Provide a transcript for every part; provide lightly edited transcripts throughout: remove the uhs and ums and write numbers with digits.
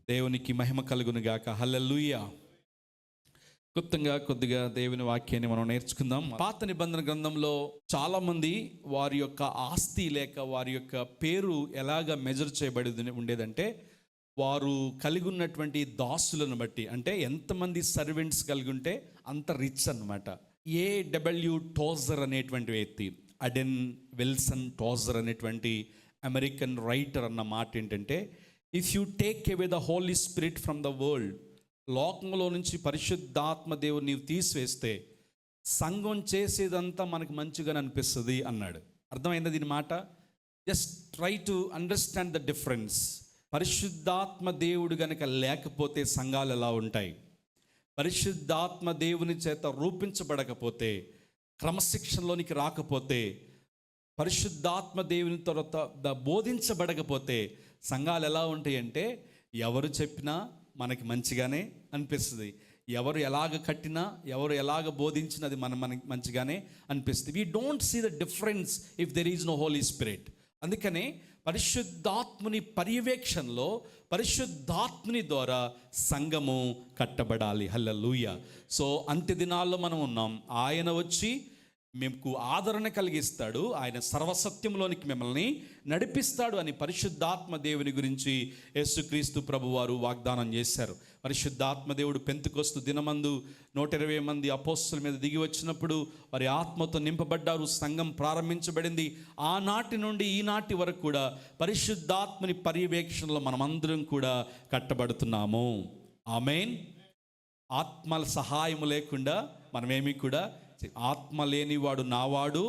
దేవునికి మహిమ కలుగును గాక. హల్లెలూయా. క్లుప్తంగా కొద్దిగా దేవుని వాక్యాన్ని మనం నేర్చుకుందాం. పాత నిబంధన గ్రంథంలో చాలామంది వారి యొక్క ఆస్తి లేక వారి యొక్క పేరు ఎలాగ మెజర్ చేయబడి ఉండేదంటే, వారు కలిగి ఉన్నటువంటి దాసులను బట్టి, అంటే ఎంతమంది సర్వెంట్స్ కలిగి ఉంటే అంత రిచ్ అన్నమాట. ఏడబ్ల్యూ టోజర్ అనేటువంటి వ్యక్తి, అడెన్ విల్సన్ టోజర్ అనేటువంటి అమెరికన్ రైటర్ అన్న మాట ఏంటంటే, if you take away the Holi spirit from the world, లోకంలో నుంచి పరిశుద్ధాత్మ దేవుని నీవు తీసివేస్తే సంఘం చేసేదంతా మనకు మంచిగానే అనిపిస్తుంది అన్నాడు. అర్థమైంది దీని మాట? Just try to understand the difference. పరిశుద్ధాత్మ దేవుడు గనక లేకపోతే సంఘాలు ఎలా ఉంటాయి? పరిశుద్ధాత్మ దేవుని చేత రూపించబడకపోతే, క్రమశిక్షణలోనికి రాకపోతే, పరిశుద్ధాత్మ దేవుని తర్వాత బోధించబడకపోతే సంఘాలు ఎలా ఉంటాయి అంటే, ఎవరు చెప్పినా మనకి మంచిగానే అనిపిస్తుంది, ఎవరు ఎలాగ కట్టినా, ఎవరు ఎలాగ బోధించినా అది మనకి మంచిగానే అనిపిస్తుంది. We don't see the difference if there is no holy spirit. అందుకనే పరిశుద్ధాత్ముని పర్యవేక్షణలో, పరిశుద్ధాత్ముని ద్వారా సంఘము కట్టబడాలి. హల్లెలూయా. సో అంత్య దినాల్లో మనం ఉన్నాం. ఆయన వచ్చి మీకు ఆదరణ కలిగిస్తాడు, ఆయన సర్వసత్యంలోనికి మిమ్మల్ని నడిపిస్తాడు అని పరిశుద్ధాత్మ దేవుని గురించి యేసుక్రీస్తు ప్రభువారు వాగ్దానం చేశారు. పరిశుద్ధాత్మ దేవుడు పెంతెకొస్తు దినమందు 120 మంది అపోస్తలుల మీద దిగి వచ్చినప్పుడు వారి ఆత్మతో నింపబడ్డారు, సంఘం ప్రారంభించబడింది. ఆనాటి నుండి ఈనాటి వరకు కూడా పరిశుద్ధాత్మని పర్యవేక్షణలో మనమందరం కూడా కట్టబడుతున్నాము. ఆమేన్. ఆత్మల సహాయము లేకుండా మనమేమీ కూడా, ఆత్మ లేనివాడు నావాడు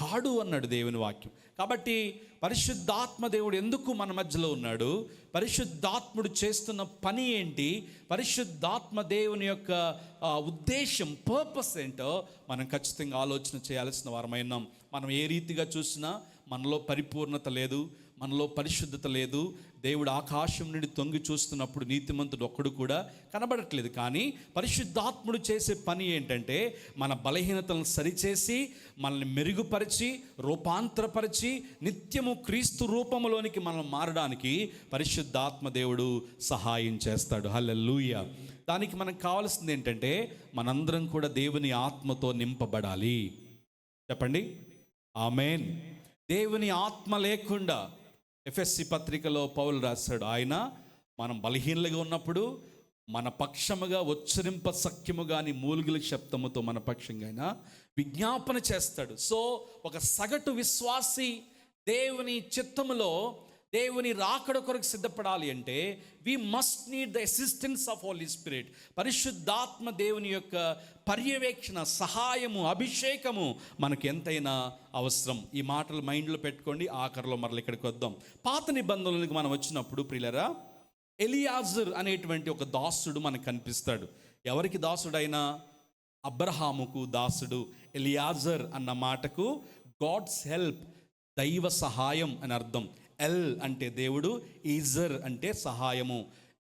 కాడు అన్నాడు దేవుని వాక్యం. కాబట్టి పరిశుద్ధాత్మ దేవుడు ఎందుకు మన మధ్యలో ఉన్నాడు? పరిశుద్ధాత్ముడు చేస్తున్న పని ఏంటి? పరిశుద్ధాత్మ దేవుని యొక్క ఉద్దేశం, పర్పస్ ఏంటో మనం ఖచ్చితంగా ఆలోచన చేయాల్సిన వారమైనాం. మనం ఏ రీతిగా చూసినా మనలో పరిపూర్ణత లేదు, మనలో పరిశుద్ధత లేదు. దేవుడు ఆకాశం నుండి తొంగి చూస్తున్నప్పుడు నీతిమంతుడు ఒక్కడు కూడా కనబడట్లేదు. కానీ పరిశుద్ధాత్ముడు చేసే పని ఏంటంటే, మన బలహీనతలను సరిచేసి, మనల్ని మెరుగుపరిచి, రూపాంతరపరిచి, నిత్యము క్రీస్తు రూపంలోనికి మనం మారడానికి పరిశుద్ధాత్మ దేవుడు సహాయం చేస్తాడు. హల్లెలూయా. దానికి మనకు కావాల్సింది ఏంటంటే, మనందరం కూడా దేవుని ఆత్మతో నింపబడాలి. చెప్పండి ఆమేన్. దేవుని ఆత్మ లేకుండా, ఎఫెస్సి పత్రికలో పౌలు రాశాడు, ఆయన మనం బలహీనలుగా ఉన్నప్పుడు మన పక్షముగా ఉచ్చరింప సఖ్యము గాని మూలుగుల శబ్దముతో మన పక్షంగా ఆయన విజ్ఞాపన చేస్తాడు. సో ఒక సగటు విశ్వాసి దేవుని చిత్తములో దేవుని రాకడ కొరకు సిద్ధపడాలి అంటే we must need the assistance of holy spirit. పరిశుద్ధాత్మ దేవుని యొక్క పర్యవేక్షణ, సహాయము, అభిషేకము మనకు ఎంతైనా అవసరం. ఈ మాటలు మైండ్లో పెట్టుకోండి. ఆఖరిలో మరల ఇక్కడికి వద్దాం. పాత నిబంధనలకు మనం వచ్చినప్పుడు ప్రియులరా, ఎలియాజర్ అనేటువంటి ఒక దాసుడు మనకు కనిపిస్తాడు. ఎవరికి దాసుడైనా? అబ్రహాముకు దాసుడు. ఎలియాజర్ అన్న మాటకు గాడ్స్ హెల్ప్, దైవ సహాయం అని అర్థం. ఎల్ అంటే దేవుడు, ఈజర్ అంటే సహాయము.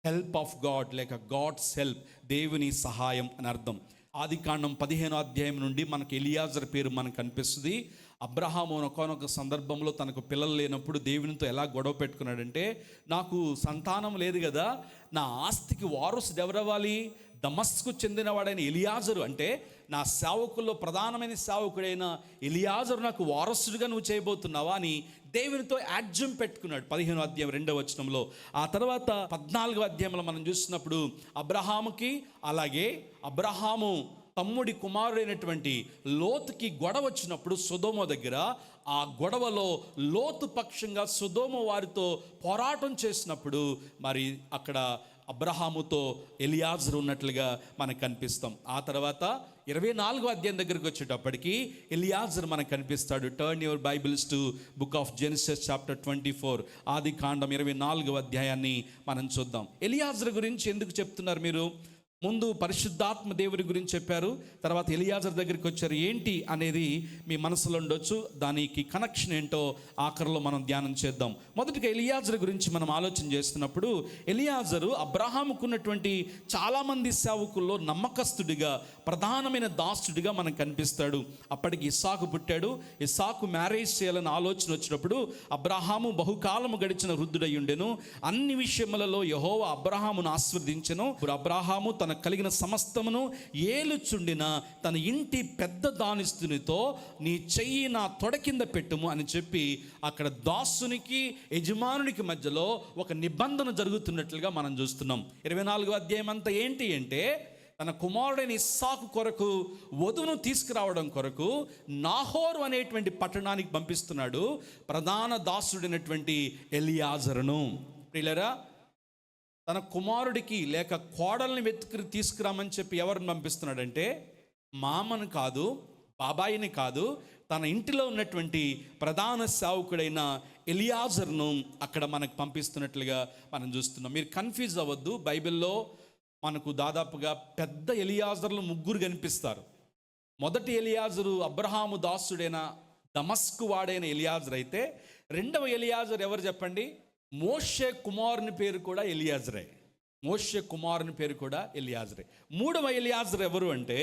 హెల్ప్ ఆఫ్ గాడ్ లేక గాడ్స్ హెల్ప్, దేవుని సహాయం అని అర్థం. ఆదికాండం 15వ అధ్యాయం నుండి మనకు ఎలియాజర్ పేరు మనకు కనిపిస్తుంది. అబ్రహాము ఒకానొక సందర్భంలో తనకు పిల్లలు లేనప్పుడు దేవునితో ఎలా గొడవ పెట్టుకున్నాడంటే, నాకు సంతానం లేదు కదా, నా ఆస్తికి వారసుడు ఎవరవ్వాలి? దమస్కు చెందినవాడైన ఎలియాజరు, అంటే నా సేవకుల్లో ప్రధానమైన సేవకుడైన ఎలియాజరు నాకు వారసుడిగా నువ్వు చేయబోతున్నావా అని దేవునితో యాజ్యం పెట్టుకున్నాడు. 15వ అధ్యాయం 2వ వచనంలో. ఆ తర్వాత 14వ అధ్యాయంలో మనం చూసినప్పుడు అబ్రహాముకి, అలాగే అబ్రహాము తమ్ముడి కుమారుడైనటువంటి లోతుకి గొడవ వచ్చినప్పుడు సొదొమ దగ్గర, ఆ గొడవలో లోతు పక్షంగా సొదొమ వారితో పోరాటం చేసినప్పుడు మరి అక్కడ అబ్రహాముతో ఎలియాజరు ఉన్నట్లుగా మనకు కనిపిస్తాం. ఆ తర్వాత 24వ అధ్యాయం దగ్గరికి వచ్చేటప్పటికి ఎలియాజర్ మనకు కనిపిస్తాడు. Turn your Bibles to book of Genesis chapter 24. ఆది కాండం 24వ అధ్యాయాన్ని మనం చూద్దాం. ఎలియాజర్ గురించి ఎందుకు చెప్తున్నారు మీరు? ముందు పరిశుద్ధాత్మ దేవుడి గురించి చెప్పారు, తర్వాత ఎలియాజర్ దగ్గరికి వచ్చారు. ఏంటి అనేది మీ మనసులో ఉండొచ్చు, దానికి కనెక్షన్ ఏంటో ఆఖరిలో మనం ధ్యానం చేద్దాం. మొదటిగా ఎలియాజర్ గురించి మనం ఆలోచన చేస్తున్నప్పుడు, ఎలియాజరు అబ్రహాముకున్నటువంటి చాలామంది సేవకుల్లో నమ్మకస్తుడిగా, ప్రధానమైన దాసుడిగా మనకు కనిపిస్తాడు. అప్పటికి ఇస్సాకు పుట్టాడు. ఇస్సాకు మ్యారేజ్ చేయాలని ఆలోచన వచ్చినప్పుడు అబ్రహాము బహుకాలము గడిచిన వృద్ధుడై ఉండెను. అన్ని విషయములలో యెహోవా అబ్రహామును ఆశీర్వదించెను. అబ్రహాము తన కలిగిన సమస్తమును ఏలుచుండిన తన ఇంటి పెద్ద దానిస్తునితో నీ చెయ్యి నా తొడ కింద పెట్టుము అని చెప్పి అక్కడ దాసునికి యజమానునికి మధ్యలో ఒక నిబంధన జరుగుతున్నట్లుగా మనం చూస్తున్నాం. 24వ అధ్యాయం అంతా ఏంటి అంటే, తన కుమారుడైన ఇస్సాకు కొరకు వధువును తీసుకురావడం కొరకు నాహోరు అనేటువంటి పట్టణానికి పంపిస్తున్నాడు ప్రధాన దాసుడైనటువంటి ఎలియాజరును. ప్రియులారా, తన కుమారుడికి లేక కోడల్ని వెతుకు తీసుకురామని చెప్పి ఎవరిని పంపిస్తున్నాడంటే, మామను కాదు, బాబాయిని కాదు, తన ఇంటిలో ఉన్నటువంటి ప్రధాన సేవకుడైన ఎలియాజర్ను అక్కడ మనకు పంపిస్తున్నట్లుగా మనం చూస్తున్నాం. మీరు కన్ఫ్యూజ్ అవ్వద్దు. బైబిల్లో మనకు దాదాపుగా పెద్ద ఎలియాజర్లు 3 కనిపిస్తారు. మొదటి ఎలియాజరు అబ్రహాము దాసుడైన దమస్కు వాడైన ఎలియాజర్ అయితే, రెండవ ఎలియాజర్ ఎవరు చెప్పండి? మోషే కుమారుని పేరు కూడా ఎలియాజరే. మోషే కుమారుని పేరు కూడా ఎలియాజరే. మూడవ ఎలియాజర్ ఎవరు అంటే,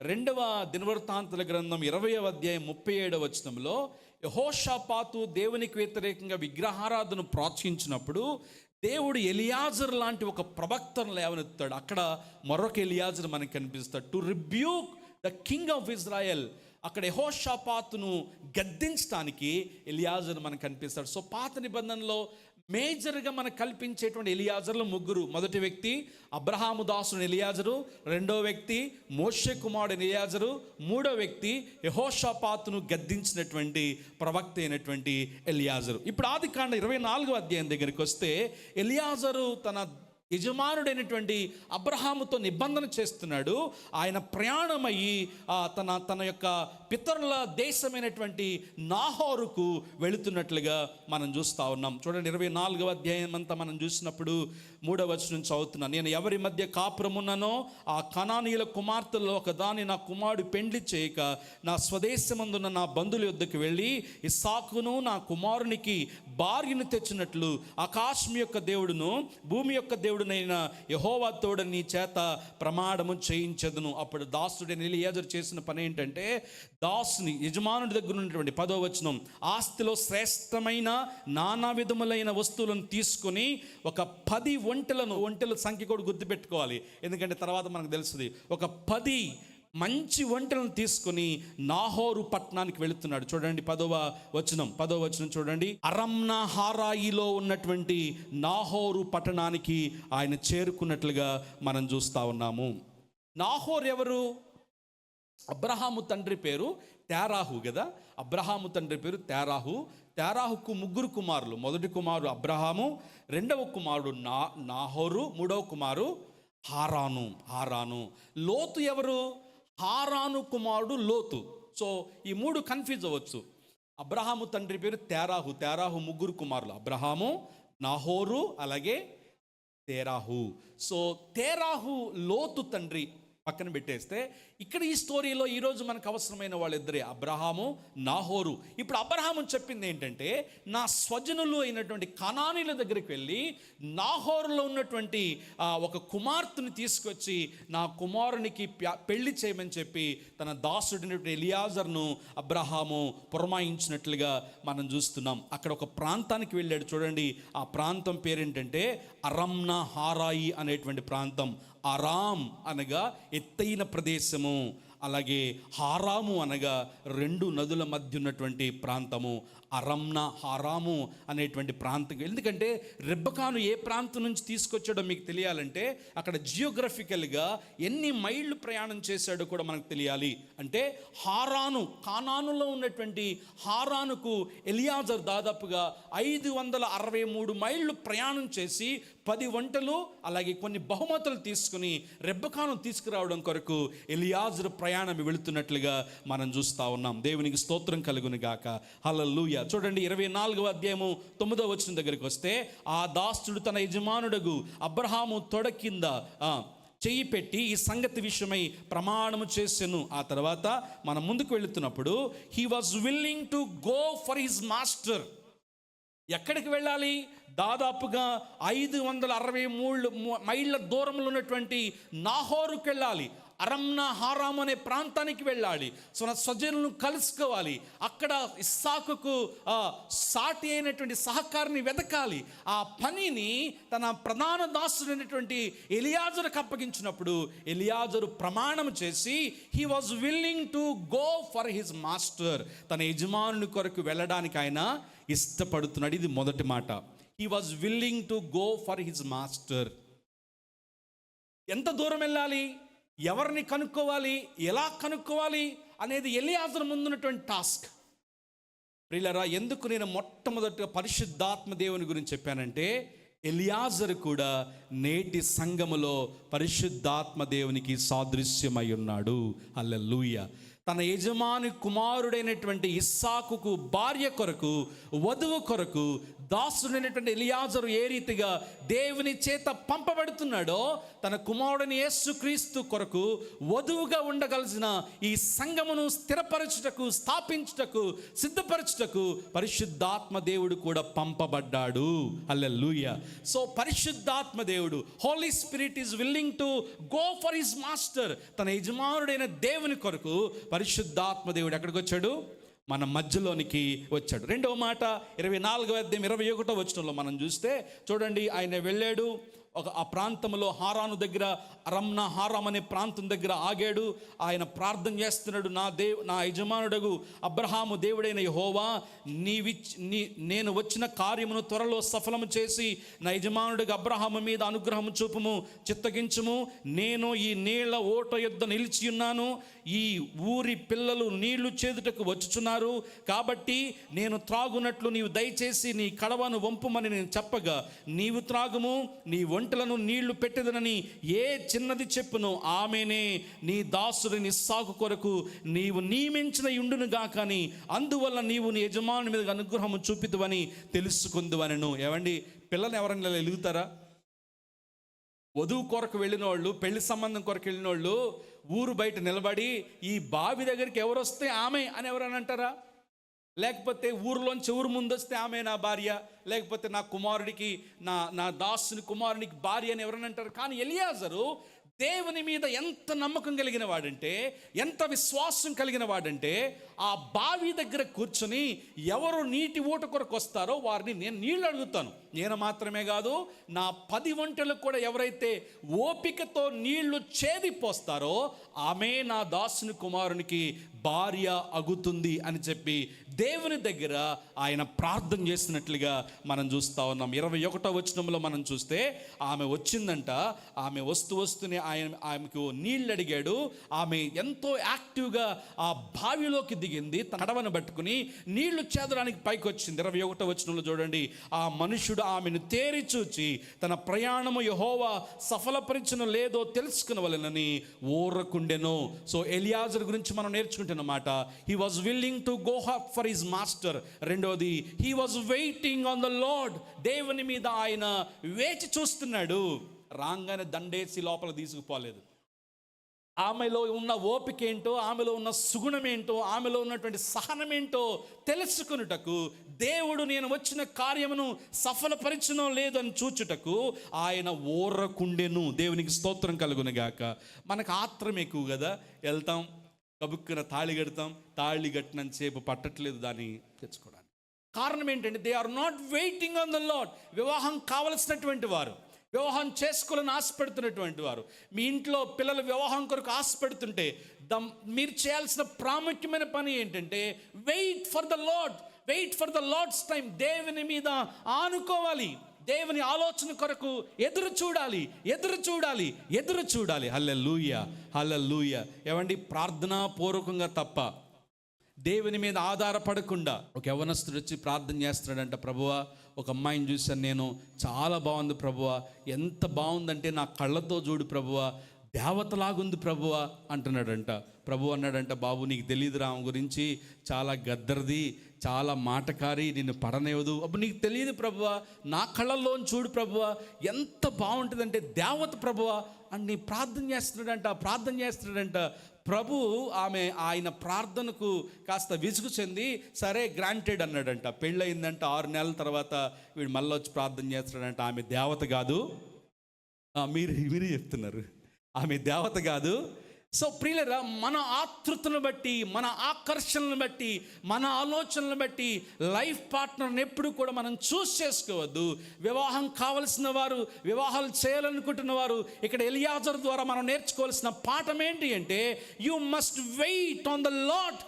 2వ దినవృత్తాంతుల గ్రంథం 20వ అధ్యాయం 37వ వచనంలో యెహోషాపాతు దేవునికి వ్యతిరేకంగా విగ్రహారాధన ప్రోత్సహించినప్పుడు దేవుడు ఎలియాజర్ లాంటి ఒక ప్రవక్తను లేవనెత్తాడు. అక్కడ మరొక ఎలియాజర్ మనకు కనిపిస్తాడు. To rebuke the king of Israel. అక్కడ యెహోషాపాతును గద్దించడానికి ఎలియాజర్ మనకు కనిపిస్తాడు. సో పాత నిబంధనలో మేజర్గా మనకు కల్పించేటువంటి ఎలియాజర్లు 3. మొదటి వ్యక్తి అబ్రహాము దాసుని ఎలియాజరు, రెండో వ్యక్తి మోషే కుమారుడు ఎలియాజరు, మూడో వ్యక్తి యెహోషాపాతును గద్దించినటువంటి ప్రవక్త అయినటువంటి ఎలియాజరు. ఇప్పుడు ఆదికాండ 24వ అధ్యాయం దగ్గరికి వస్తే, ఎలియాజరు తన యజమానుడైనటువంటి అబ్రహాముతో నిబంధన చేస్తున్నాడు. ఆయన ప్రయాణమయ్యి తన యొక్క పితరుల దేశమైనటువంటి నాహోరుకు వెళుతున్నట్లుగా మనం చూస్తూ ఉన్నాం. చూడండి, 24వ అధ్యాయం అంతా మనం చూసినప్పుడు 3వ వచనం చదువుతున్నాను. నేను ఎవరి మధ్య కాపురమున్నానో ఆ కనానీయుల కుమార్తెల్లో ఒక దాన్ని నా కుమారుడు పెండ్లి చేయక నా స్వదేశమందున్న నా బంధువుల యొద్దకు వెళ్ళి ఇస్సాకును నా కుమారునికి భార్యను తెచ్చినట్లు ఆకాశం యొక్క దేవుడును భూమి యొక్క దేవుడునైన యెహోవా తోడు నీ చేత ప్రమాణము చేయించదును. అప్పుడు దాసుడైన ఎలియాజరు చేసిన పని ఏంటంటే, దాసుని యజమానుడి దగ్గర ఉన్నటువంటి 10వ వచనం, ఆస్తిలో శ్రేష్టమైన నానా విధములైన వస్తువులను తీసుకొని ఒక 10 ఒంటెల సంఖ్య కూడా గుర్తుపెట్టుకోవాలి, ఎందుకంటే తర్వాత మనకు తెలుస్తుంది. ఒక 10 మంచి ఒంటెలను తీసుకొని నాహోరు పట్టణానికి వెళుతున్నాడు. చూడండి 10వ వచనం చూడండి. అరమ్నా హారాయిలో ఉన్నటువంటి నాహోరు పట్టణానికి ఆయన చేరుకున్నట్లుగా మనం చూస్తూ ఉన్నాము. నాహోర్ ఎవరు? అబ్రహాము తండ్రి పేరు తేరాహు కదా. అబ్రహాము తండ్రి పేరు తేరాహు. తేరాహుకు 3 కుమారులు. మొదటి కుమారుడు అబ్రహాము, రెండవ కుమారుడు నాహోరు, మూడవ కుమారు హారాను. లోతు ఎవరు? హారాను కుమారుడు లోతు. సో ఈ 3 కన్ఫ్యూజ్ అవ్వచ్చు. అబ్రహాము తండ్రి పేరు తేరాహు. 3 కుమారులు, అబ్రహాము, నాహోరు, అలాగే తేరాహు. సో తేరాహు లోతు తండ్రి పక్కన పెట్టేస్తే, ఇక్కడ ఈ స్టోరీలో ఈరోజు మనకు అవసరమైన వాళ్ళిద్దరే, అబ్రహాము, నాహోరు. ఇప్పుడు అబ్రహాము చెప్పింది ఏంటంటే, నా స్వజనులు అయినటువంటి కనానీయుల దగ్గరికి వెళ్ళి నాహోరులో ఉన్నటువంటి ఒక కుమార్తెను తీసుకొచ్చి నా కుమారునికి పెళ్లి చేయమని చెప్పి తన దాసుడినటువంటి ఎలియాజర్ను అబ్రహాము పురమాయించినట్లుగా మనం చూస్తున్నాం. అక్కడ ఒక ప్రాంతానికి వెళ్ళాడు. చూడండి, ఆ ప్రాంతం పేరేంటంటే అరమ్నా హారాయి అనేటువంటి ప్రాంతం. అరామ్ అనగా ఎత్తైన ప్రదేశము, అలాగే హారాము అనగా 2 నదుల మధ్య ఉన్నటువంటి ప్రాంతము. అరమ్నా హారాము అనేటువంటి ప్రాంతం. ఎందుకంటే రెబ్బకాను ఏ ప్రాంతం నుంచి తీసుకొచ్చాడో మీకు తెలియాలంటే, అక్కడ జియోగ్రఫికల్గా ఎన్ని మైళ్ళు ప్రయాణం చేశాడో కూడా మనకు తెలియాలి. అంటే హారాను, కానానులో ఉన్నటువంటి హారానుకు ఎలియాజర్ దాదాపుగా 563 మైళ్ళు ప్రయాణం చేసి 10 వంటలు అలాగే కొన్ని బహుమతులు తీసుకుని రెబ్బకాను తీసుకురావడం కొరకు ఎలియాజరు ప్రయాణం వెళుతున్నట్లుగా మనం చూస్తూ ఉన్నాం. దేవునికి స్తోత్రం కలుగును గాక. హల్లెలూయా. చూడండి 24వ అధ్యాయము 9వ వచనం దగ్గరికి వస్తే, ఆ దాసుడు తన యజమానుడగు అబ్రహాము తొడ కింద చెయ్యి పెట్టి ఈ సంగతి విషయమై ప్రమాణము చేసెను. ఆ తర్వాత మనం ముందుకు వెళుతున్నప్పుడు he was willing to go for his master. ఎక్కడికి వెళ్ళాలి? దాదాపుగా 563 మైళ్ళ దూరంలో ఉన్నటువంటి నాహోరుకు వెళ్ళాలి. అరమ్నా హారాం అనే ప్రాంతానికి వెళ్ళాలి. స్వజనులను కలుసుకోవాలి. అక్కడ ఇస్సాకుకు సాటి అయినటువంటి సహకారిని వెతకాలి. ఆ పనిని తన ప్రధాన దాసుడైనటువంటి ఎలియాజరుకు అప్పగించినప్పుడు ఎలియాజరు ప్రమాణం చేసి he was willing to go for his master. తన యజమానుని కొరకు వెళ్ళడానికి ఆయన ఇష్టపడుతున్నాడు. ఇది మొదటి మాట. He was willing to go for his master. ఎంత దూరం వెళ్ళాలి, ఎవరిని కనుక్కోవాలి, ఎలా కనుక్కోవాలి అనేది ఎలియాజరు ముందున్నటువంటి టాస్క్. ప్రియులారా, ఎందుకు నేను మొట్టమొదటిగా పరిశుద్ధాత్మ దేవుని గురించి చెప్పానంటే, ఎలియాజరు కూడా నేటి సంఘములో పరిశుద్ధాత్మ దేవునికి సాదృశ్యమై ఉన్నాడు. హల్లెలూయా. తన యజమాని కుమారుడైనటువంటి ఇస్సాకుకు భార్య కొరకు, వధువు కొరకు దాసుడైనటువంటి ఎలియాజరు ఏ రీతిగా దేవుని చేత పంపబడుతున్నాడో, తన కుమారుడైన యేసుక్రీస్తు కొరకు వధువుగా ఉండగలిసిన ఈ సంఘమును స్థిరపరచుటకు, స్థాపించుటకు, సిద్ధపరచుటకు పరిశుద్ధాత్మ దేవుడు కూడా పంపబడ్డాడు. హల్లెలూయా. సో పరిశుద్ధాత్మ దేవుడు, holy spirit is willing to go for his master. తన యజమానుడైన దేవుని కొరకు పరిశుద్ధాత్మ దేవుడు ఎక్కడికి వచ్చాడు? మన మధ్యలోనికి వచ్చాడు. రెండవ మాట 24వ అధ్యాయం 21వ వచనంలో మనం చూస్తే చూడండి, ఆయన వెళ్ళాడు. ఆ ప్రాంతంలో హారాను దగ్గర, రమ్నా హారాం అనే ప్రాంతం దగ్గర ఆగాడు. ఆయన ప్రార్థన చేస్తున్నాడు. నా యజమానుడగు అబ్రహాము దేవుడైన యెహోవా, నేను వచ్చిన కార్యమును త్వరలో సఫలము చేసి నా యజమానుడికి అబ్రహాము మీద అనుగ్రహము చూపుము, చిత్తగించుము. నేను ఈ నీళ్ల ఓట యొద్ద నిలిచి ఉన్నాను. ఈ ఊరి పిల్లలు నీళ్లు చేదుటకు వచ్చుచున్నారు. కాబట్టి నేను త్రాగునట్లు నీవు దయచేసి నీ కడవను వంపుమని నేను చెప్పగా, నీవు త్రాగుము, నీ ఒంటలను నీళ్లు పెట్టెదనని ఏ చిన్నది చెప్పును ఆమెనే నీ దాసుడిని ఇస్సాకు కొరకు నీవు నియమించిన యుండునుగా, కానీ అందువల్ల నీవు నీ యజమాని మీద అనుగ్రహము చూపిదువని తెలుసుకుందువనెను. ఏవండి, పిల్లలు ఎవరైనా ఎలుగుతారా? వధువు కొరకు వెళ్ళిన వాళ్ళు, పెళ్లి సంబంధం కొరకు వెళ్ళిన వాళ్ళు ఊరు బయట నిలబడి ఈ బావి దగ్గరికి ఎవరు వస్తే ఆమె అని ఎవరని అంటారా? లేకపోతే ఊరిలోంచి ఊరు ముందు వస్తే ఆమె నా భార్య, లేకపోతే నా కుమారుడికి, నా దాసుని కుమారునికి భార్య అని ఎవరని అంటారు? కానీ ఎలియాజరు దేవుని మీద ఎంత నమ్మకం కలిగిన వాడంటే, ఎంత విశ్వాసం కలిగిన వాడంటే, ఆ బావి దగ్గర కూర్చొని ఎవరు నీటి ఊట కొరకు వస్తారో వారిని నేను నీళ్ళు అడుగుతాను. నేను మాత్రమే కాదు, నా 10 ఒంటెలకు కూడా ఎవరైతే ఓపికతో నీళ్లు చేదిపోస్తారో ఆమె నా దాసుని కుమారునికి భార్య అగుతుంది అని చెప్పి దేవుని దగ్గర ఆయన ప్రార్థన చేసినట్లుగా మనం చూస్తూ ఉన్నాం. 21వ వచనంలో మనం చూస్తే ఆమె వచ్చిందంట. ఆమె వస్తూనే ఆమెకు నీళ్ళు అడిగాడు. ఆమె ఎంతో యాక్టివ్గా ఆ బావిలోకి దిగింది. కడవను పట్టుకుని నీళ్లు చేదడానికి పైకి వచ్చింది. 21వ వచనంలో చూడండి, ఆ మనుషుడు ఆమెను తేరి చూచి తన ప్రయాణము యెహోవా సఫలపరిచను లేదో తెలుసుకునవలెనని ఊరకుండెను. సో ఎలియాజరు గురించి మనం నేర్చుకుంటున్నమాట. He was willing to go for his master. రెండోది, he was waiting on the lord. దేవుని మీద ఆయన వేచి చూస్తున్నాడు. రాగానే దండేసి లోపల తీసుకుపోలేదు. ఆమెలో ఉన్న ఓపిక ఏంటో, ఆమెలో ఉన్న సుగుణం ఏంటో, ఆమెలో ఉన్నటువంటి సహనం ఏంటో తెలుసుకున్నటకు, దేవుడు నేను వచ్చిన కార్యమును సఫలపరిచనో లేదని చూచుటకు ఆయన ఓరకుండెను. దేవునికి స్తోత్రం కలుగునుగాక. మనకు ఆత్రం ఎక్కువ కదా, వెళ్తాం, కబుక్కున తాళి కడతాం, తాళి కట్టినంత సేపు పట్టట్లేదు దాన్ని తెచ్చుకోవడానికి. కారణం ఏంటంటే, they are not waiting on the lord. వివాహం కావలసినటువంటి వారు, వివాహం చేసుకోవాలని ఆశపెడుతున్నటువంటి వారు, మీ ఇంట్లో పిల్లల వివాహం కొరకు ఆశపెడుతుంటే మీరు చేయాల్సిన ప్రాముఖ్యమైన పని ఏంటంటే, wait for the lord, wait for the lord's time. దేవుని మీద ఆనుకోవాలి, దేవుని ఆలోచన కొరకు ఎదురు చూడాలి, ఎదురు చూడాలి, ఎదురు చూడాలి. హల్లెలూయా, హల్లెలూయా. ఏమండి, ప్రార్థనా పూర్వకంగా తప్ప దేవుని మీద ఆధారపడకుండా ఒక యవనస్తుడు వచ్చి ప్రార్థన చేస్తున్నాడంట, ప్రభువా ఒక అమ్మాయిని చూశాను నేను, చాలా బాగుంది ప్రభువా, ఎంత బాగుందంటే నా కళ్ళతో చూడు ప్రభువా, దేవతలాగుంది ప్రభువా అంటున్నాడంట. ప్రభు అన్నాడంట, బాబు నీకు తెలియదురా ఆమె గురించి, చాలా గద్దరిది, చాలా మాటకారి, నిన్ను పడనివ్వదు. అప్పుడు నీకు తెలియదు ప్రభువా, నా కళ్ళల్లోని చూడు ప్రభువా, ఎంత బాగుంటుందంటే దేవత ప్రభువా అని ప్రార్థన చేస్తున్నాడంట. ప్రభు ఆయన ప్రార్థనకు కాస్త విసుగు చెంది సరే గ్రాంటెడ్ అన్నాడంట. పెళ్ళయిందంట, 6 నెలల తర్వాత వీడు మళ్ళీ వచ్చి ప్రార్థన చేస్తున్నాడంట. ఆమె దేవత కాదు, మీరు చెప్తున్నారు ఆమె దేవత కాదు. సో ప్రియులరా, మన ఆతృతను బట్టి, మన ఆకర్షణను బట్టి, మన ఆలోచనలను బట్టి లైఫ్ పార్ట్నర్ని ఎప్పుడు కూడా మనం చూస్ చేసుకోవద్దు. వివాహం కావలసిన వారు, వివాహాలు చేయాలనుకుంటున్న వారు, ఇక్కడ ఎలియాజరు ద్వారా మనం నేర్చుకోవాల్సిన పాఠం ఏంటి అంటే, you must wait on the lord.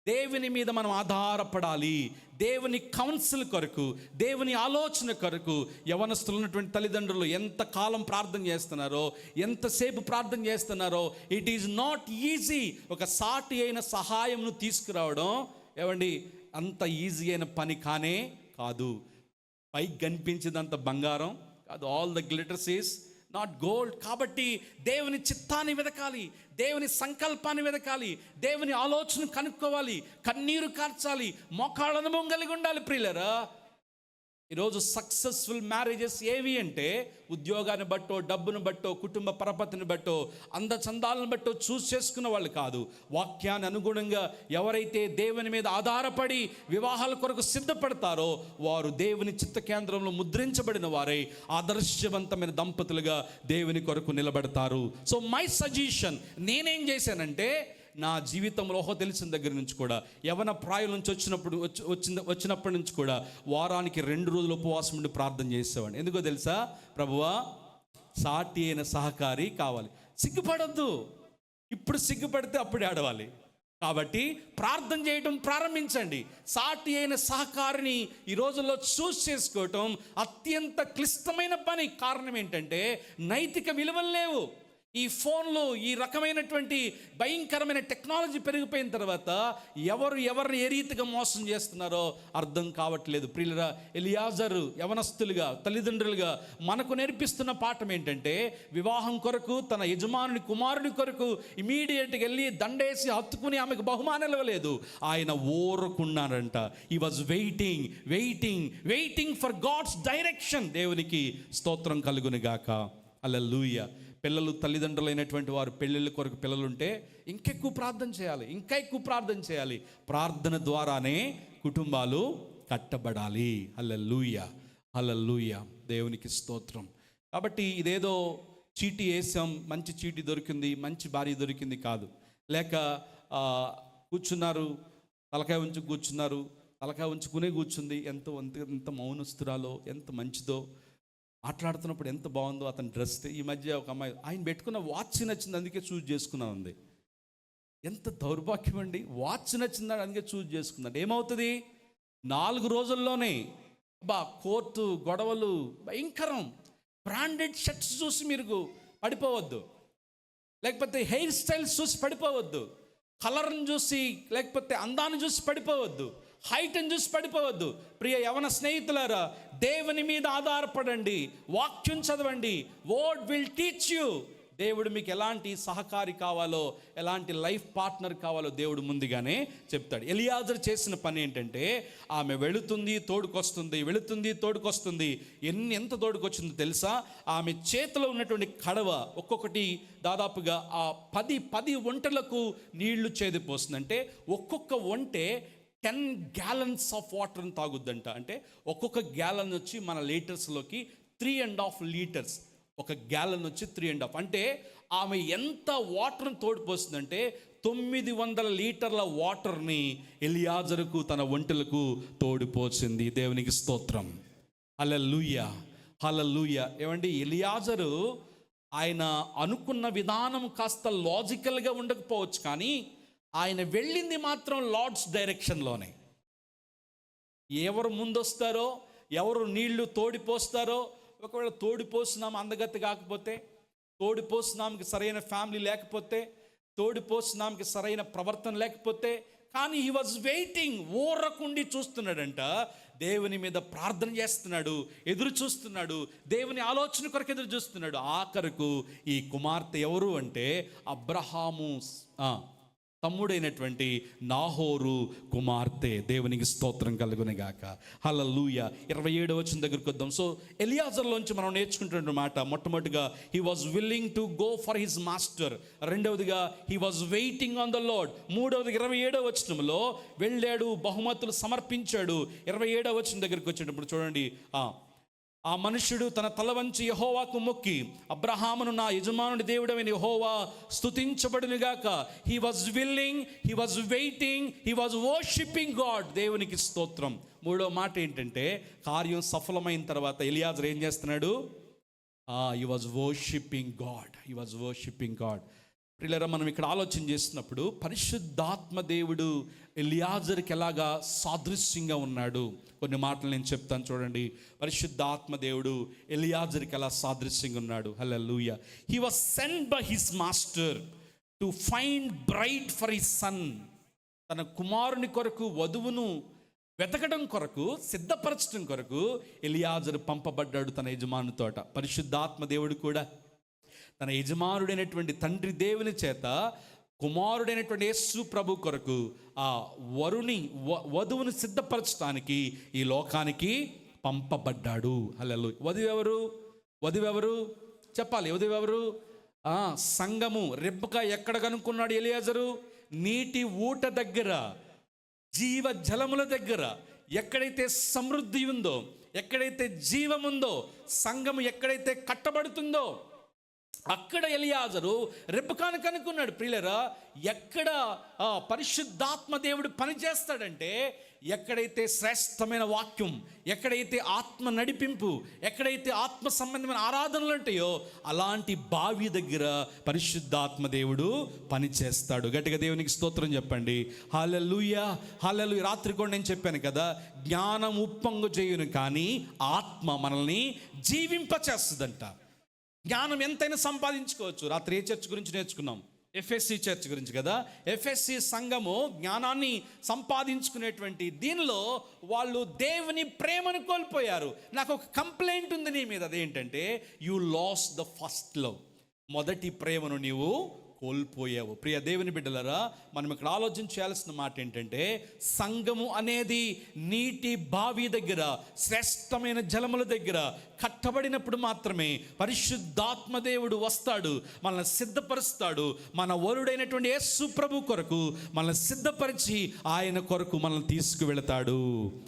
దేవుని మీద మనం ఆధారపడాలి. దేవుని కౌన్సిల్ కొరకు, దేవుని ఆలోచన కొరకు. యవనస్తులు ఉన్నటువంటి తల్లిదండ్రులు ఎంతకాలం ప్రార్థన చేస్తున్నారో, ఎంతసేపు ప్రార్థన చేస్తున్నారో. It is not easy. ఒక సాటి అయిన సహాయంను తీసుకురావడం ఏమండి అంత ఈజీ అయిన పని కానే కాదు. పైకి కనిపించేదంత బంగారం కాదు. All the glitters is not gold. కాబట్టి దేవుని చిత్తాన్ని వెతకాలి, దేవుని సంకల్పాన్ని వెతకాలి, దేవుని ఆలోచన కనుక్కోవాలి, కన్నీరు కార్చాలి, మోకాళ్ళ అనుభవం కలిగి ఉండాలి. ప్రియులరా, ఈరోజు సక్సెస్ఫుల్ మ్యారేజెస్ ఏవి అంటే ఉద్యోగాన్ని బట్టో, డబ్బును బట్టో, కుటుంబ పరపతిని బట్టో, అందచందాలను బట్టో చూస్ చేసుకున్న వాళ్ళు కాదు. వాక్యాన్ని అనుగుణంగా ఎవరైతే దేవుని మీద ఆధారపడి వివాహాల కొరకు సిద్ధపడతారో వారు దేవుని చిత్త కేంద్రంలో ముద్రించబడిన వారై ఆదర్శవంతమైన దంపతులుగా దేవుని కొరకు నిలబడతారు. సో మై సజెషన్, నేనేం చేశానంటే, నా జీవితంలో తెలిసిన దగ్గర నుంచి కూడా, యవన ప్రాయం నుంచి వచ్చినప్పటి నుంచి కూడా వారానికి 2 రోజులు ఉపవాసం ఉండి ప్రార్థన చేసేవాడిని. ఎందుకో తెలుసా? ప్రభువా, సాటి అయిన సహకారి కావాలి. సిగ్గుపడద్దు. ఇప్పుడు సిగ్గుపడితే అప్పుడు ఏడవాలి. కాబట్టి ప్రార్థన చేయడం ప్రారంభించండి. సాటి అయిన సహకారిని ఈ రోజుల్లో చూస్ చేసుకోవటం అత్యంత క్లిష్టమైన పని. కారణం ఏంటంటే నైతిక విలువలు లేవు. ఈ ఫోన్లు, ఈ రకమైనటువంటి భయంకరమైన టెక్నాలజీ పెరిగిపోయిన తర్వాత ఎవరిని ఏ రీతిగా మోసం చేస్తున్నారో అర్థం కావట్లేదు. ప్రియులరా, ఎలియాజరు యవనస్తులుగా, తల్లిదండ్రులుగా మనకు నేర్పిస్తున్న పాఠం ఏంటంటే, వివాహం కొరకు తన యజమానుని కుమారుని కొరకు ఇమీడియట్గా వెళ్ళి దండేసి హత్తుకుని ఆమెకు బహుమానాలు ఇవ్వలేదు. ఆయన ఊరుకున్నాడంట. He was waiting for God's direction. దేవునికి స్తోత్రం కలుగునుగాక. హల్లెలూయా. పిల్లలు, తల్లిదండ్రులైనటువంటి వారు పెళ్ళిళ్ళ కొరకు పిల్లలుంటే ఇంకా ఎక్కువ ప్రార్థన చేయాలి. ప్రార్థన ద్వారానే కుటుంబాలు కట్టబడాలి. హల్లెలూయా. దేవునికి స్తోత్రం. కాబట్టి ఇదేదో చీటీ వేసాం, మంచి చీటీ దొరికింది, మంచి భార్య దొరికింది కాదు. లేక కూర్చున్నారు, తలకాయ ఉంచి కూర్చున్నారు, తలకాయ ఉంచుకునే కూర్చుంది, ఎంత మౌనస్తురాలో, ఎంత మంచిదో, మాట్లాడుతున్నప్పుడు ఎంత బాగుందో అతని డ్రెస్. ఈ మధ్య ఒక అమ్మాయి, ఆయన పెట్టుకున్న వాచ్ నచ్చింది అందుకే చూజ్ చేసుకున్నాను అంది. ఎంత దౌర్భాగ్యం అండి! వాచ్ నచ్చిందని అందుకే చూజ్ చేసుకున్నాడు. ఏమవుతుంది? 4 రోజుల్లోనే కోర్టు గొడవలు భయంకరం. బ్రాండెడ్ షర్ట్స్ చూసి మీరు పడిపోవద్దు, లేకపోతే హెయిర్ స్టైల్స్ చూసి పడిపోవద్దు, కలర్ని చూసి, లేకపోతే అందాన్ని చూసి పడిపోవద్దు, హైట్ని చూసి పడిపోవద్దు. ప్రియ యవన స్నేహితులారా, దేవుని మీద ఆధారపడండి, వాక్యం చదవండి. Word will teach you. దేవుడు మీకు ఎలాంటి సహకారి కావాలో, ఎలాంటి లైఫ్ పార్ట్నర్ కావాలో దేవుడు ముందుగానే చెప్తాడు. ఎలియాజరు చేసిన పని ఏంటంటే, ఆమె వెళుతుంది తోడుకొస్తుంది. ఎంత తోడుకొచ్చిందో తెలుసా? ఆమె చేతిలో ఉన్నటువంటి కడవ ఒక్కొక్కటి దాదాపుగా ఆ 10 ఒంటెలకు నీళ్లు చేదిపోస్తుంది. అంటే ఒక్కొక్క ఒంటె 10 gallons ఆఫ్ వాటర్ని తాగుద్దంట. అంటే ఒక్కొక్క గ్యాలన్ వచ్చి మన లీటర్స్లోకి 3.5 లీటర్స్. ఒక గ్యాలన్ వచ్చి 3.5. అంటే ఆమె ఎంత వాటర్ని తోడిపోస్తుందంటే 900 లీటర్ల వాటర్ని ఎలియాజరుకు, తన ఒంటెలకు తోడిపోసింది. దేవునికి స్తోత్రం. హల్లెలూయా. ఏమండి, ఎలియాజరు ఆయన అనుకున్న విధానం కాస్త లాజికల్గా ఉండకపోవచ్చు, కానీ ఆయన వెళ్ళింది మాత్రం లార్డ్స్ డైరెక్షన్లోనే. ఎవరు ముందొస్తారో, ఎవరు నీళ్లు తోడిపోస్తారో, ఒకవేళ తోడిపోస్తున్నాము అందగత్తి కాకపోతే, తోడిపోస్తున్నాముకి సరైన ఫ్యామిలీ లేకపోతే, తోడిపోస్తున్నాముకి సరైన ప్రవర్తన లేకపోతే, కానీ హీ వాజ్ వెయిటింగ్. ఊరకుండి చూస్తున్నాడంట. దేవుని మీద ప్రార్థన చేస్తున్నాడు, ఎదురు చూస్తున్నాడు, దేవుని ఆలోచన కొరకు ఎదురు చూస్తున్నాడు. ఆఖరకు ఈ కుమార్తె ఎవరు అంటే అబ్రహాము తమ్ముడైనటువంటి నాహోరు కుమార్తె. దేవునికి స్తోత్రం కలుగునుగాక. హల్లెలూయా. 27వ వచనం దగ్గరికి వద్దాం. సో ఎలియాజర్లోంచి మనం నేర్చుకుంటున్న మాట, మొట్టమొదటిగా he was willing to go for his master. రెండవదిగా he was waiting on the Lord. మూడవది 27వ వచనంలో వెళ్ళాడు, బహుమతులు సమర్పించాడు. 27వ వచనం దగ్గరికి వచ్చేటప్పుడు చూడండి, ఆ మనుష్యుడు తన తల వంచి యెహోవాకు మొక్కి, అబ్రహామును నా యజమానుడి దేవుడైన యెహోవా స్తుతించబడునుగాక. He was willing, he was waiting, he was worshipping God. దేవునికి స్తోత్రం. మూడో మాట ఏంటంటే, కార్యం సఫలమైన తర్వాత ఎలియాజర్ ఏం చేస్తున్నాడు? He was worshipping God. He was worshipping God. ప్రియులారా, మనం ఇక్కడ ఆలోచన చేస్తున్నప్పుడు పరిశుద్ధాత్మ దేవుడు ఎలియాజర్కి ఎలాగా సాదృశ్యంగా ఉన్నాడు, కొన్ని మాటలు నేను చెప్తాను చూడండి. పరిశుద్ధాత్మ దేవుడు ఎలియాజర్కి ఎలా సాదృశ్యంగా ఉన్నాడు. హల్లెలూయా. He was sent by his master to find bride for his son. తన కుమారుని కొరకు వధువును వెతకడం కొరకు, సిద్ధపరచడం కొరకు ఎలియాజరు పంపబడ్డాడు తన యజమానుతోట. పరిశుద్ధాత్మ దేవుడు కూడా తన యజమానుడైనటువంటి తండ్రి దేవుని చేత కుమారుడైనటువంటి యేసు ప్రభు కొరకు ఆ వధువును సిద్ధపరచడానికి ఈ లోకానికి పంపబడ్డాడు. హల్లెలూయా. వధువెవరు చెప్పాలి? వధువెవరు? సంఘము. రెబ్బెకా ఎక్కడ కనుక్కున్నాడు ఎలియాజరు? నీటి ఊట దగ్గర, జీవ జలముల దగ్గర. ఎక్కడైతే సమృద్ధి ఉందో, ఎక్కడైతే జీవముందో, సంఘము ఎక్కడైతే కట్టబడుతుందో అక్కడ ఎలియాజరు రెబ్బెకాను కనుక్కున్నాడు. ప్రియులారా, ఎక్కడ పరిశుద్ధాత్మ దేవుడు పనిచేస్తాడంటే, ఎక్కడైతే శ్రేష్టమైన వాక్యం, ఎక్కడైతే ఆత్మ నడిపింపు, ఎక్కడైతే ఆత్మ సంబంధమైన ఆరాధనలు ఉంటాయో అలాంటి బావి దగ్గర పరిశుద్ధాత్మ దేవుడు పనిచేస్తాడు. గట్టిగా దేవునికి స్తోత్రం చెప్పండి. హల్లెలూయా, హల్లెలూయా. రాత్రి కూడా నేను చెప్పాను కదా, జ్ఞానం ఉప్పొంగు చేయును కానీ ఆత్మ మనల్ని జీవింపచేస్తుందంట. జ్ఞానం ఎంతైనా సంపాదించుకోవచ్చు. రాత్రి ఏ చర్చ్ గురించి నేర్చుకున్నాం? ఎఫ్ఎస్సి చర్చ్ గురించి కదా. ఎఫ్ఎస్సి సంఘము జ్ఞానాన్ని సంపాదించుకునేటువంటి దీనిలో వాళ్ళు దేవుని ప్రేమను కోల్పోయారు. నాకు ఒక కంప్లైంట్ ఉంది నీ మీద. అదేంటంటే, you loss the first love. మొదటి ప్రేమను నీవు కోల్పోయావు. ప్రియ దేవుని బిడ్డలారా, మనం ఇక్కడ ఆలోచన చేయాల్సిన మాట ఏంటంటే, సంఘము అనేది నీటి బావి దగ్గర, శ్రేష్టమైన జలముల దగ్గర కట్టబడినప్పుడు మాత్రమే పరిశుద్ధాత్మ దేవుడు వస్తాడు, మనల్ని సిద్ధపరుస్తాడు. మన వరుడైనటువంటి యేసు ప్రభు కొరకు మనల్ని సిద్ధపరిచి ఆయన కొరకు మనల్ని తీసుకువెళతాడు.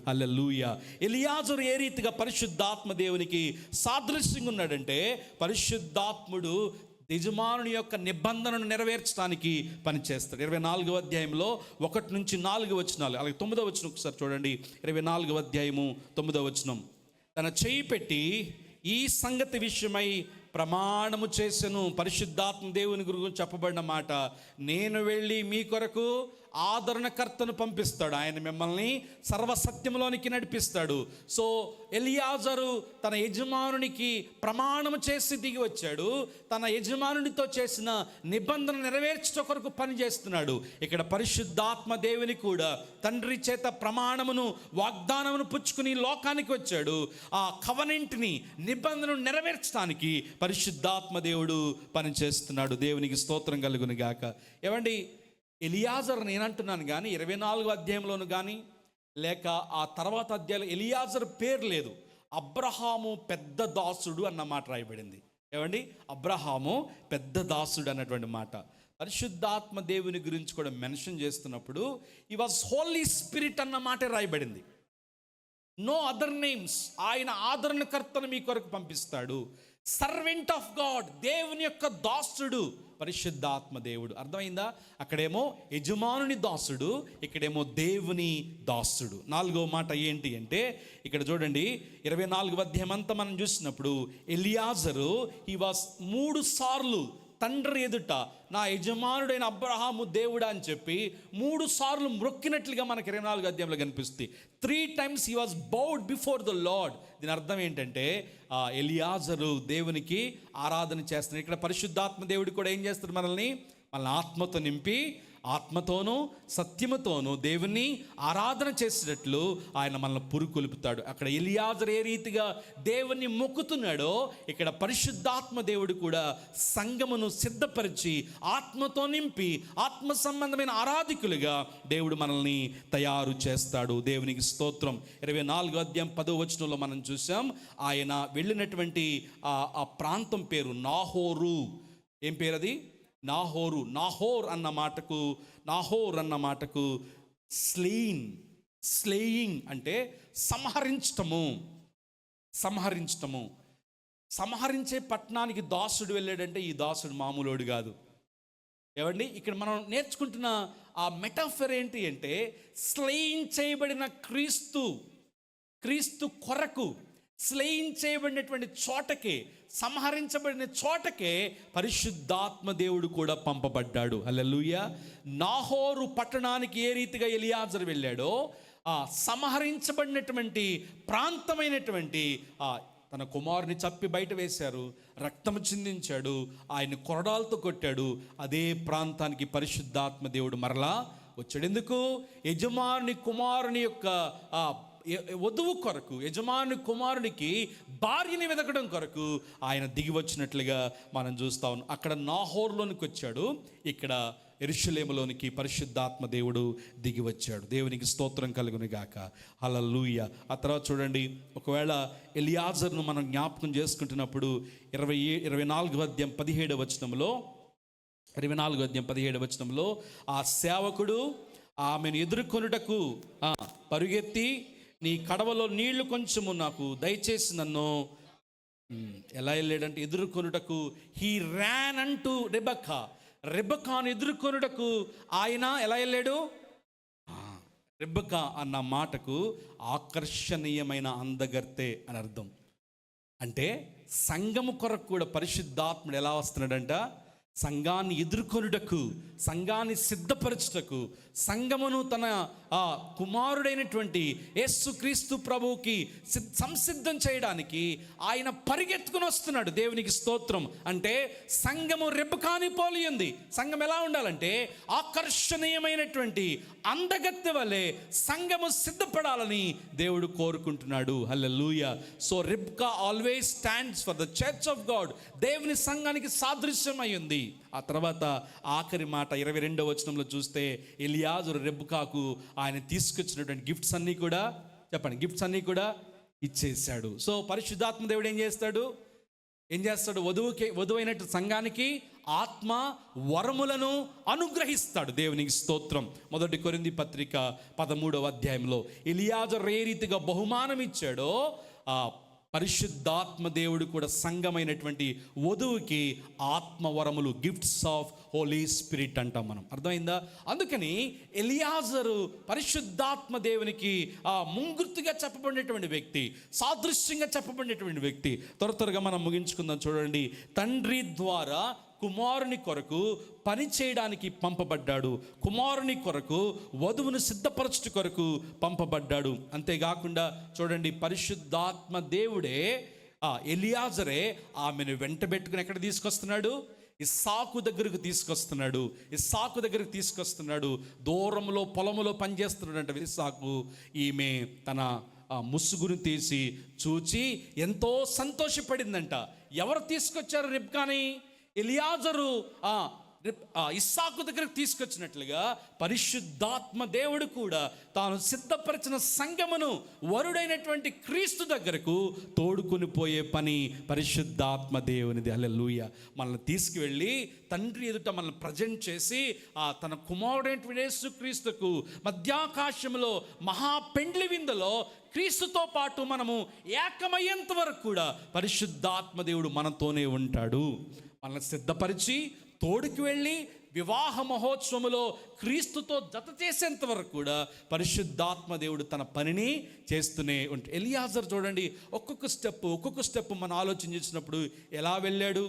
హల్లెలూయా. ఎలియాజరు ఏ రీతిగా పరిశుద్ధాత్మ దేవునికి సాదృశ్యంగా ఉన్నాడంటే, పరిశుద్ధాత్ముడు యజమానుని యొక్క నిబంధనను నెరవేర్చడానికి పనిచేస్తాడు. 24వ అధ్యాయంలో 1 నుంచి 4 వచనాలు, అలాగే 9వ వచనం ఒకసారి చూడండి. 24వ అధ్యాయము 9వ వచనం. తన చేయి పెట్టి ఈ సంగతి విషయమై ప్రమాణము చేసెను. పరిశుద్ధాత్మ దేవుని గురించి చెప్పబడిన మాట, నేను వెళ్ళి మీ కొరకు ఆదరణకర్తను పంపిస్తాడు. ఆయన మిమ్మల్ని సర్వసత్యంలోనికి నడిపిస్తాడు. సో ఎలియాజరు తన యజమానునికి ప్రమాణం చేసి దిగి వచ్చాడు. తన యజమానునితో చేసిన నిబంధన నెరవేర్చడం కొరకు పనిచేస్తున్నాడు. ఇక్కడ పరిశుద్ధాత్మ దేవుని కూడా తండ్రి చేత ప్రమాణమును, వాగ్దానమును పుచ్చుకుని లోకానికి వచ్చాడు. ఆ కవనెంట్ని, నిబంధనను నెరవేర్చడానికి పరిశుద్ధాత్మ దేవుడు పనిచేస్తున్నాడు. దేవునికి స్తోత్రం కలుగును గాక. ఏమండి, ఎలియాజర్ నేనంటున్నాను కానీ 24వ అధ్యాయంలోను కానీ లేక ఆ తర్వాత అధ్యాయంలో ఎలియాజర్ పేరు లేదు. అబ్రహాము పెద్ద దాసుడు అన్న మాట రాయబడింది. ఏమండి, అబ్రహాము పెద్ద దాసుడు అన్నటువంటి మాట పరిశుద్ధాత్మ దేవుని గురించి కూడా మెన్షన్ చేస్తున్నప్పుడు ఈ వాజ్ హోలీ స్పిరిట్ అన్న మాట రాయబడింది. No other names. ఆయన ఆదరణకర్తను మీ కొరకు పంపిస్తాడు. సర్వెంట్ ఆఫ్ గాడ్, దేవుని యొక్క దాసుడు పరిశుద్ధాత్మ దేవుడు. అర్థమైందా? అక్కడేమో యజమానుని దాసుడు, ఇక్కడేమో దేవుని దాసుడు. 4వ మాట ఏంటి అంటే, ఇక్కడ చూడండి 24వ అధ్యాయం అంతా మనం చూసినప్పుడు ఎలియాజరు ఈ వాస్ 3 సార్లు తండ్రి ఎదుట నా యజమానుడైన అబ్రహాము దేవుడా అని చెప్పి 3 సార్లు మొక్కినట్లుగా మనకి 24వ అధ్యాయంలో కనిపిస్తుంది. 3 times he was bowed before the Lord. దీని అర్థం ఏంటంటే, ఎలియాజరు దేవునికి ఆరాధన చేస్తున్నాడు. ఇక్కడ పరిశుద్ధాత్మ దేవుడు కూడా ఏం చేస్తాడు? మనల్ని ఆత్మతో నింపి ఆత్మతోనూ సత్యముతోనూ దేవుణ్ణి ఆరాధన చేసేటట్లు ఆయన మనల్ని పురుకొల్పుతాడు. అక్కడ ఎలియాజరు ఏ రీతిగా దేవుణ్ణి మొక్కుతున్నాడో ఇక్కడ పరిశుద్ధాత్మ దేవుడు కూడా సంఘమును సిద్ధపరిచి ఆత్మతో నింపి ఆత్మ సంబంధమైన ఆరాధికులుగా దేవుడు మనల్ని తయారు చేస్తాడు. దేవునికి స్తోత్రం. 24వ అధ్యాయం 10వ వచనంలో మనం చూసాం, ఆయన వెళ్ళినటువంటి ఆ ప్రాంతం పేరు నాహోరు. ఏం పేరు అది? నాహోరు. నాహోర్ అన్న మాటకు స్లేయింగ్ అంటే సంహరించటము. సంహరించే పట్టణానికి దాసుడు వెళ్ళాడంటే ఈ దాసుడు మామూలుడు కాదు. ఏవండి, ఇక్కడ మనం నేర్చుకుంటున్న ఆ మెటాఫర్ ఏంటి అంటే, స్లేయింగ్ చేయబడిన క్రీస్తు కొరకు స్లేయింగ్ చేయబడినటువంటి చోటకే, సంహరించబడిన చోటకే పరిశుద్ధాత్మ దేవుడు కూడా పంపబడ్డాడు. హల్లెలూయా. నాహోరు పట్టణానికి ఏ రీతిగా ఎలియాజరు వెళ్ళాడో, ఆ సంహరించబడినటువంటి ప్రాంతమైనటువంటి తన కుమారుని చప్పి బయట వేశారు, రక్తము చిందించాడు, ఆయన కొరడాలతో కొట్టాడు, అదే ప్రాంతానికి పరిశుద్ధాత్మ దేవుడు మరలా వచ్చాడు. ఎందుకు? యజమాని కుమారుని యొక్క వధువు కొరకు, యజమాని కుమారునికి భార్యని వెతకడం కొరకు ఆయన దిగి వచ్చినట్లుగా మనం చూస్తా ఉన్నాం. అక్కడ నాహోర్లోనికి వచ్చాడు, ఇక్కడ యెరూషలేములోనికి పరిశుద్ధాత్మ దేవుడు దిగి వచ్చాడు. దేవునికి స్తోత్రం కలుగును గాక. హల్లెలూయా. ఆ తర్వాత చూడండి, ఒకవేళ ఎలియాజర్ను మనం జ్ఞాపకం చేసుకుంటున్నప్పుడు 24వ అధ్యాయం 17వ వచనంలో ఆ సేవకుడు ఆమెను ఎదుర్కొనుటకు పరుగెత్తి, నీ కడవలో నీళ్లు కొంచెము నాకు దయచేసి నన్ను, ఎలా వెళ్ళాడంటే ఎదుర్కొనుటకు, హీ ర్యాన్ అంటూ రెబెక్కాను ఎదుర్కొనుటకు ఆయన ఎలా వెళ్ళాడు? రెబెక్కా అన్న మాటకు ఆకర్షణీయమైన అందగర్తె అని అర్థం. అంటే సంఘము కొరకు కూడా పరిశుద్ధాత్ముడు ఎలా వస్తున్నాడంట? సంఘాన్ని ఎదుర్కొనుటకు, సంఘాన్ని సిద్ధపరచుటకు, సంఘమును తన కుమారుడైనటువంటి యేసుక్రీస్తు ప్రభువుకి సంసిద్ధం చేయడానికి ఆయన పరిగెత్తుకుని వస్తున్నాడు. దేవునికి స్తోత్రం. అంటే సంఘము రెబెక్కాని పోలి ఉంది. సంఘం ఎలా ఉండాలంటే ఆకర్షణీయమైనటువంటి అందగత్తె వలె సంఘము సిద్ధపడాలని దేవుడు కోరుకుంటున్నాడు. హల్లెలూయా. So Rebecca always stands for the church of God. దేవుని సంఘానికి సాదృశ్యమై ఉంది. ఆ తర్వాత ఆఖరి మాట 22వ వచనంలో చూస్తే, ఎలియాజరు రెబెక్కాకు ఆయన తీసుకొచ్చినటువంటి గిఫ్ట్స్ అన్నీ కూడా ఇచ్చేశాడు. సో పరిశుద్ధాత్మ దేవుడు ఏం చేస్తాడు? వధువైనట్టు సంఘానికి ఆత్మ వరములను అనుగ్రహిస్తాడు. దేవునికి స్తోత్రం. 1 కొరింథీ పత్రిక 13వ అధ్యాయంలో ఎలియాజరు ఏ రీతిగా బహుమానం ఇచ్చాడో, పరిశుద్ధాత్మ దేవుడు కూడా సంఘమైనటువంటి వధువుకి ఆత్మవరములు, గిఫ్ట్స్ ఆఫ్ హోలీ స్పిరిట్ అంటాం మనం. అర్థమైందా? అందుకని ఎలియాజరు పరిశుద్ధాత్మ దేవునికి ముంగుర్తుగా చెప్పబడినటువంటి వ్యక్తి, సాదృశ్యంగా చెప్పబడినటువంటి వ్యక్తి. త్వరగా మనం ముగించుకుందాం. చూడండి, తండ్రి ద్వారా కుమారుని కొరకు పని చేయడానికి పంపబడ్డాడు, కుమారుని కొరకు వధువును సిద్ధపరచుట కొరకు పంపబడ్డాడు. అంతేకాకుండా చూడండి, పరిశుద్ధాత్మ దేవుడే, ఎలియాజరే ఆమెను వెంటబెట్టుకుని ఎక్కడ తీసుకొస్తున్నాడు? ఇస్సాకు దగ్గరకు తీసుకొస్తున్నాడు. దూరంలో పొలములో పనిచేస్తున్నాడంట ఇస్సాకు. ఈమె తన ముసుగును తీసి చూచి ఎంతో సంతోషపడిందంట. ఎవరు తీసుకొచ్చారు రెబెక్కాని? ఎలియాజరు ఇస్సాకు దగ్గరకు తీసుకొచ్చినట్లుగా పరిశుద్ధాత్మ దేవుడు కూడా తాను సిద్ధపరిచిన సంఘమును వరుడైనటువంటి క్రీస్తు దగ్గరకు తోడుకొని పోయే పని పరిశుద్ధాత్మ దేవునిది. హల్లెలూయా. మనల్ని తీసుకువెళ్ళి తండ్రి ఎదుట మనల్ని ప్రజెంట్ చేసి తన కుమారుడైనటువంటి యేసుక్రీస్తుకు మధ్యాకాశంలో మహాపెండ్లి విందులో క్రీస్తుతో పాటు మనము ఏకమయ్యేంత వరకు కూడా పరిశుద్ధాత్మ దేవుడు మనతోనే ఉంటాడు. మనల్ని సిద్ధపరిచి తోడుకి వెళ్ళి వివాహ మహోత్సవములో క్రీస్తుతో జత చేసేంత వరకు కూడా పరిశుద్ధాత్మ దేవుడు తన పనిని చేస్తూనే ఉంటాడు. ఎలియాజరు చూడండి, ఒక్కొక్క స్టెప్ మనం ఆలోచన చేసినప్పుడు ఎలా వెళ్ళాడు,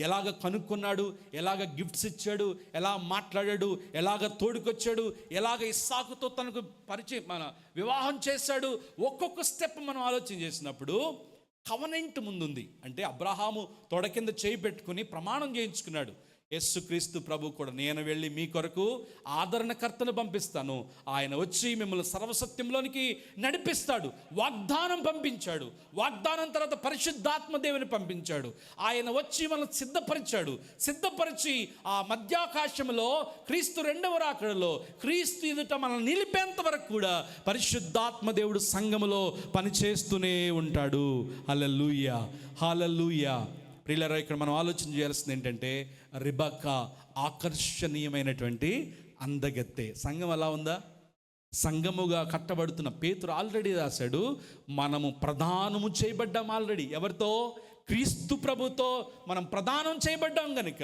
ఎలాగ కనుక్కున్నాడు, ఎలాగ గిఫ్ట్స్ ఇచ్చాడు, ఎలా మాట్లాడాడు, ఎలాగ తోడుకొచ్చాడు, ఎలాగ ఇస్సాకుతో తనకు వివాహం చేశాడు. ఒక్కొక్క స్టెప్ మనం ఆలోచన చేసినప్పుడు కవనెంట్ ముందుంది. అంటే అబ్రహాము తొడ కింద చేయి పెట్టుకుని ప్రమాణం చేయించుకున్నాడు. యేసుక్రీస్తు ప్రభు కూడా, నేను వెళ్ళి మీ కొరకు ఆదరణకర్తను పంపిస్తాను, ఆయన వచ్చి మిమ్మల్ని సర్వసత్యంలోనికి నడిపిస్తాడు. వాగ్దానం పంపించాడు. వాగ్దానం తర్వాత పరిశుద్ధాత్మ దేవుని పంపించాడు. ఆయన వచ్చి మనల్ని సిద్ధపరిచి ఆ మధ్యాకాశంలో క్రీస్తు రెండవ రాకడలో క్రీస్తు ఎదుట మనల్ని నిలిపేంత వరకు కూడా పరిశుద్ధాత్మ దేవుడు సంఘములో పనిచేస్తూనే ఉంటాడు. హల్లెలూయా, హల్లెలూయా. ప్రియులారా, ఇక్కడ మనం ఆలోచన చేయాల్సింది ఏంటంటే, రిబకా ఆకర్షణీయమైనటువంటి అందగత్తె. సంఘం అలా ఉందా? సంఘముగా కట్టబడుతున్న పేతురు ఆల్రెడీ రాశాడు, మనము ప్రదానము చేయబడ్డాం ఆల్రెడీ. ఎవరితో? క్రీస్తు ప్రభుతో మనం ప్రదానం చేయబడ్డాం కనుక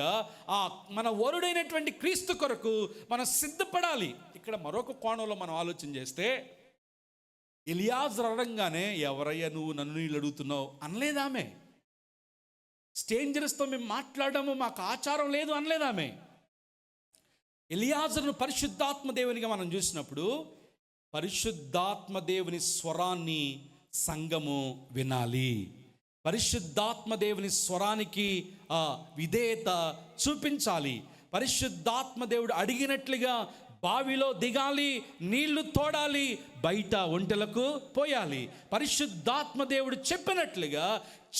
మన వరుడైనటువంటి క్రీస్తు కొరకు మనం సిద్ధపడాలి. ఇక్కడ మరొక కోణంలో మనం ఆలోచన చేస్తే, ఎలియాజరు అడగంగానే ఎవరయ్యా నువ్వు నన్ను నీళ్ళు అడుగుతున్నావు అనలేదామె. స్ట్రేంజర్స్తో మేము మాట్లాడము, మాకు ఆచారం లేదు అనలేదామె. ఎలియాజరును పరిశుద్ధాత్మ దేవునిగా మనం చూసినప్పుడు, పరిశుద్ధాత్మ దేవుని స్వరాన్ని సంఘము వినాలి. పరిశుద్ధాత్మ దేవుని స్వరానికి విధేయత చూపించాలి. పరిశుద్ధాత్మ దేవుడు అడిగినట్లుగా బావిలో దిగాలి, నీళ్లు తోడాలి, బయట ఒంటెలకు పోయాలి. పరిశుద్ధాత్మ దేవుడు చెప్పినట్లుగా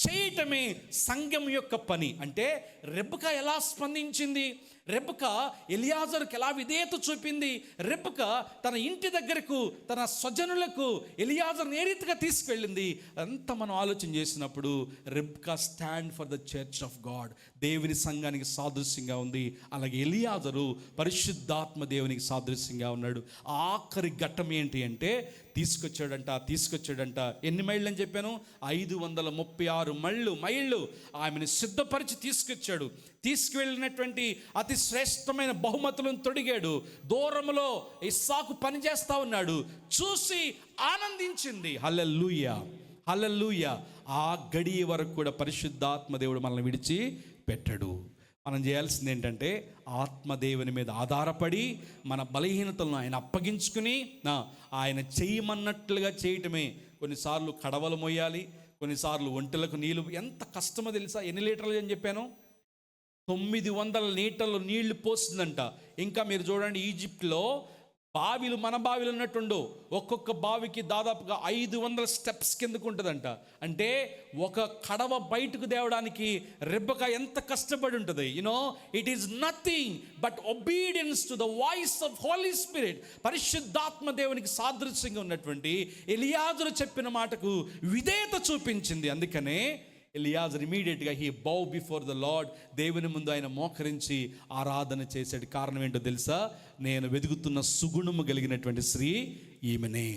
చేయటమే సంఘం యొక్క పని. అంటే రెబెకా ఎలా స్పందించింది, రెబెకా ఎలియాజరుకు ఎలా విధేయత చూపింది, రెబెకా తన ఇంటి దగ్గరకు తన స్వజనులకు ఎలియాజరుని ఏ రీతిగా తీసుకెళ్ళింది, అంతా మనం ఆలోచన చేసినప్పుడు Rebecca stand for the church of God, దేవుని సంఘానికి సాదృశ్యంగా ఉంది. అలాగే ఎలియాజరు పరిశుద్ధాత్మ దేవునికి సాదృశ్యంగా ఉన్నాడు. ఆఖరి ఘట్టం ఏంటి అంటే, తీసుకొచ్చాడంట. ఎన్ని మైళ్ళు అని చెప్పాను? 536 మైళ్ళు ఆమెను సిద్ధపరిచి తీసుకొచ్చాడు. తీసుకువెళ్ళినటువంటి అతి శ్రేష్టమైన బహుమతులను తొడిగాడు. దూరంలో ఇస్సాకు పనిచేస్తా ఉన్నాడు, చూసి ఆనందించింది. హల్లెలూయా, హల్లెలూయా. ఆ గడియ వరకు కూడా పరిశుద్ధాత్మ దేవుడు మనల్ని విడిచి పెట్టాడు. మనం చేయాల్సింది ఏంటంటే, ఆత్మదేవుని మీద ఆధారపడి మన బలహీనతలను ఆయన అప్పగించుకుని ఆయన చేయమన్నట్లుగా చేయటమే. కొన్నిసార్లు కడవలు మోయాలి, కొన్నిసార్లు ఒంటెలకు నీళ్ళు. ఎంత కష్టమో తెలుసా? ఎన్ని లీటర్లు అని చెప్పాను? 900 లీటర్లు నీళ్లు పోస్తుందంట. ఇంకా మీరు చూడండి, ఈజిప్ట్లో బావిలు మన బావిలు ఉన్నట్టుండు. ఒక్కొక్క బావికి దాదాపుగా 500 స్టెప్స్ కిందకు ఉంటుందంట. అంటే ఒక కడవ బయటకు తేవడానికి రెబెకా ఎంత కష్టపడి ఉంటుంది. It is nothing but obedience to the voice of holy spirit. పరిశుద్ధాత్మ దేవునికి సాదృశ్యంగా ఉన్నటువంటి ఎలియాజరు చెప్పిన మాటకు విధేయత చూపించింది. అందుకనే ఎలియాజర్ ఇమీడియట్గా he bow before the lord, దేవుని ముందు ఆయన మోకరించి ఆరాధన చేశాడు. కారణం ఏంటో తెలుసా? నేను వెతుకుతున్న సుగుణము కలిగినటువంటి స్త్రీ ఈమెనే,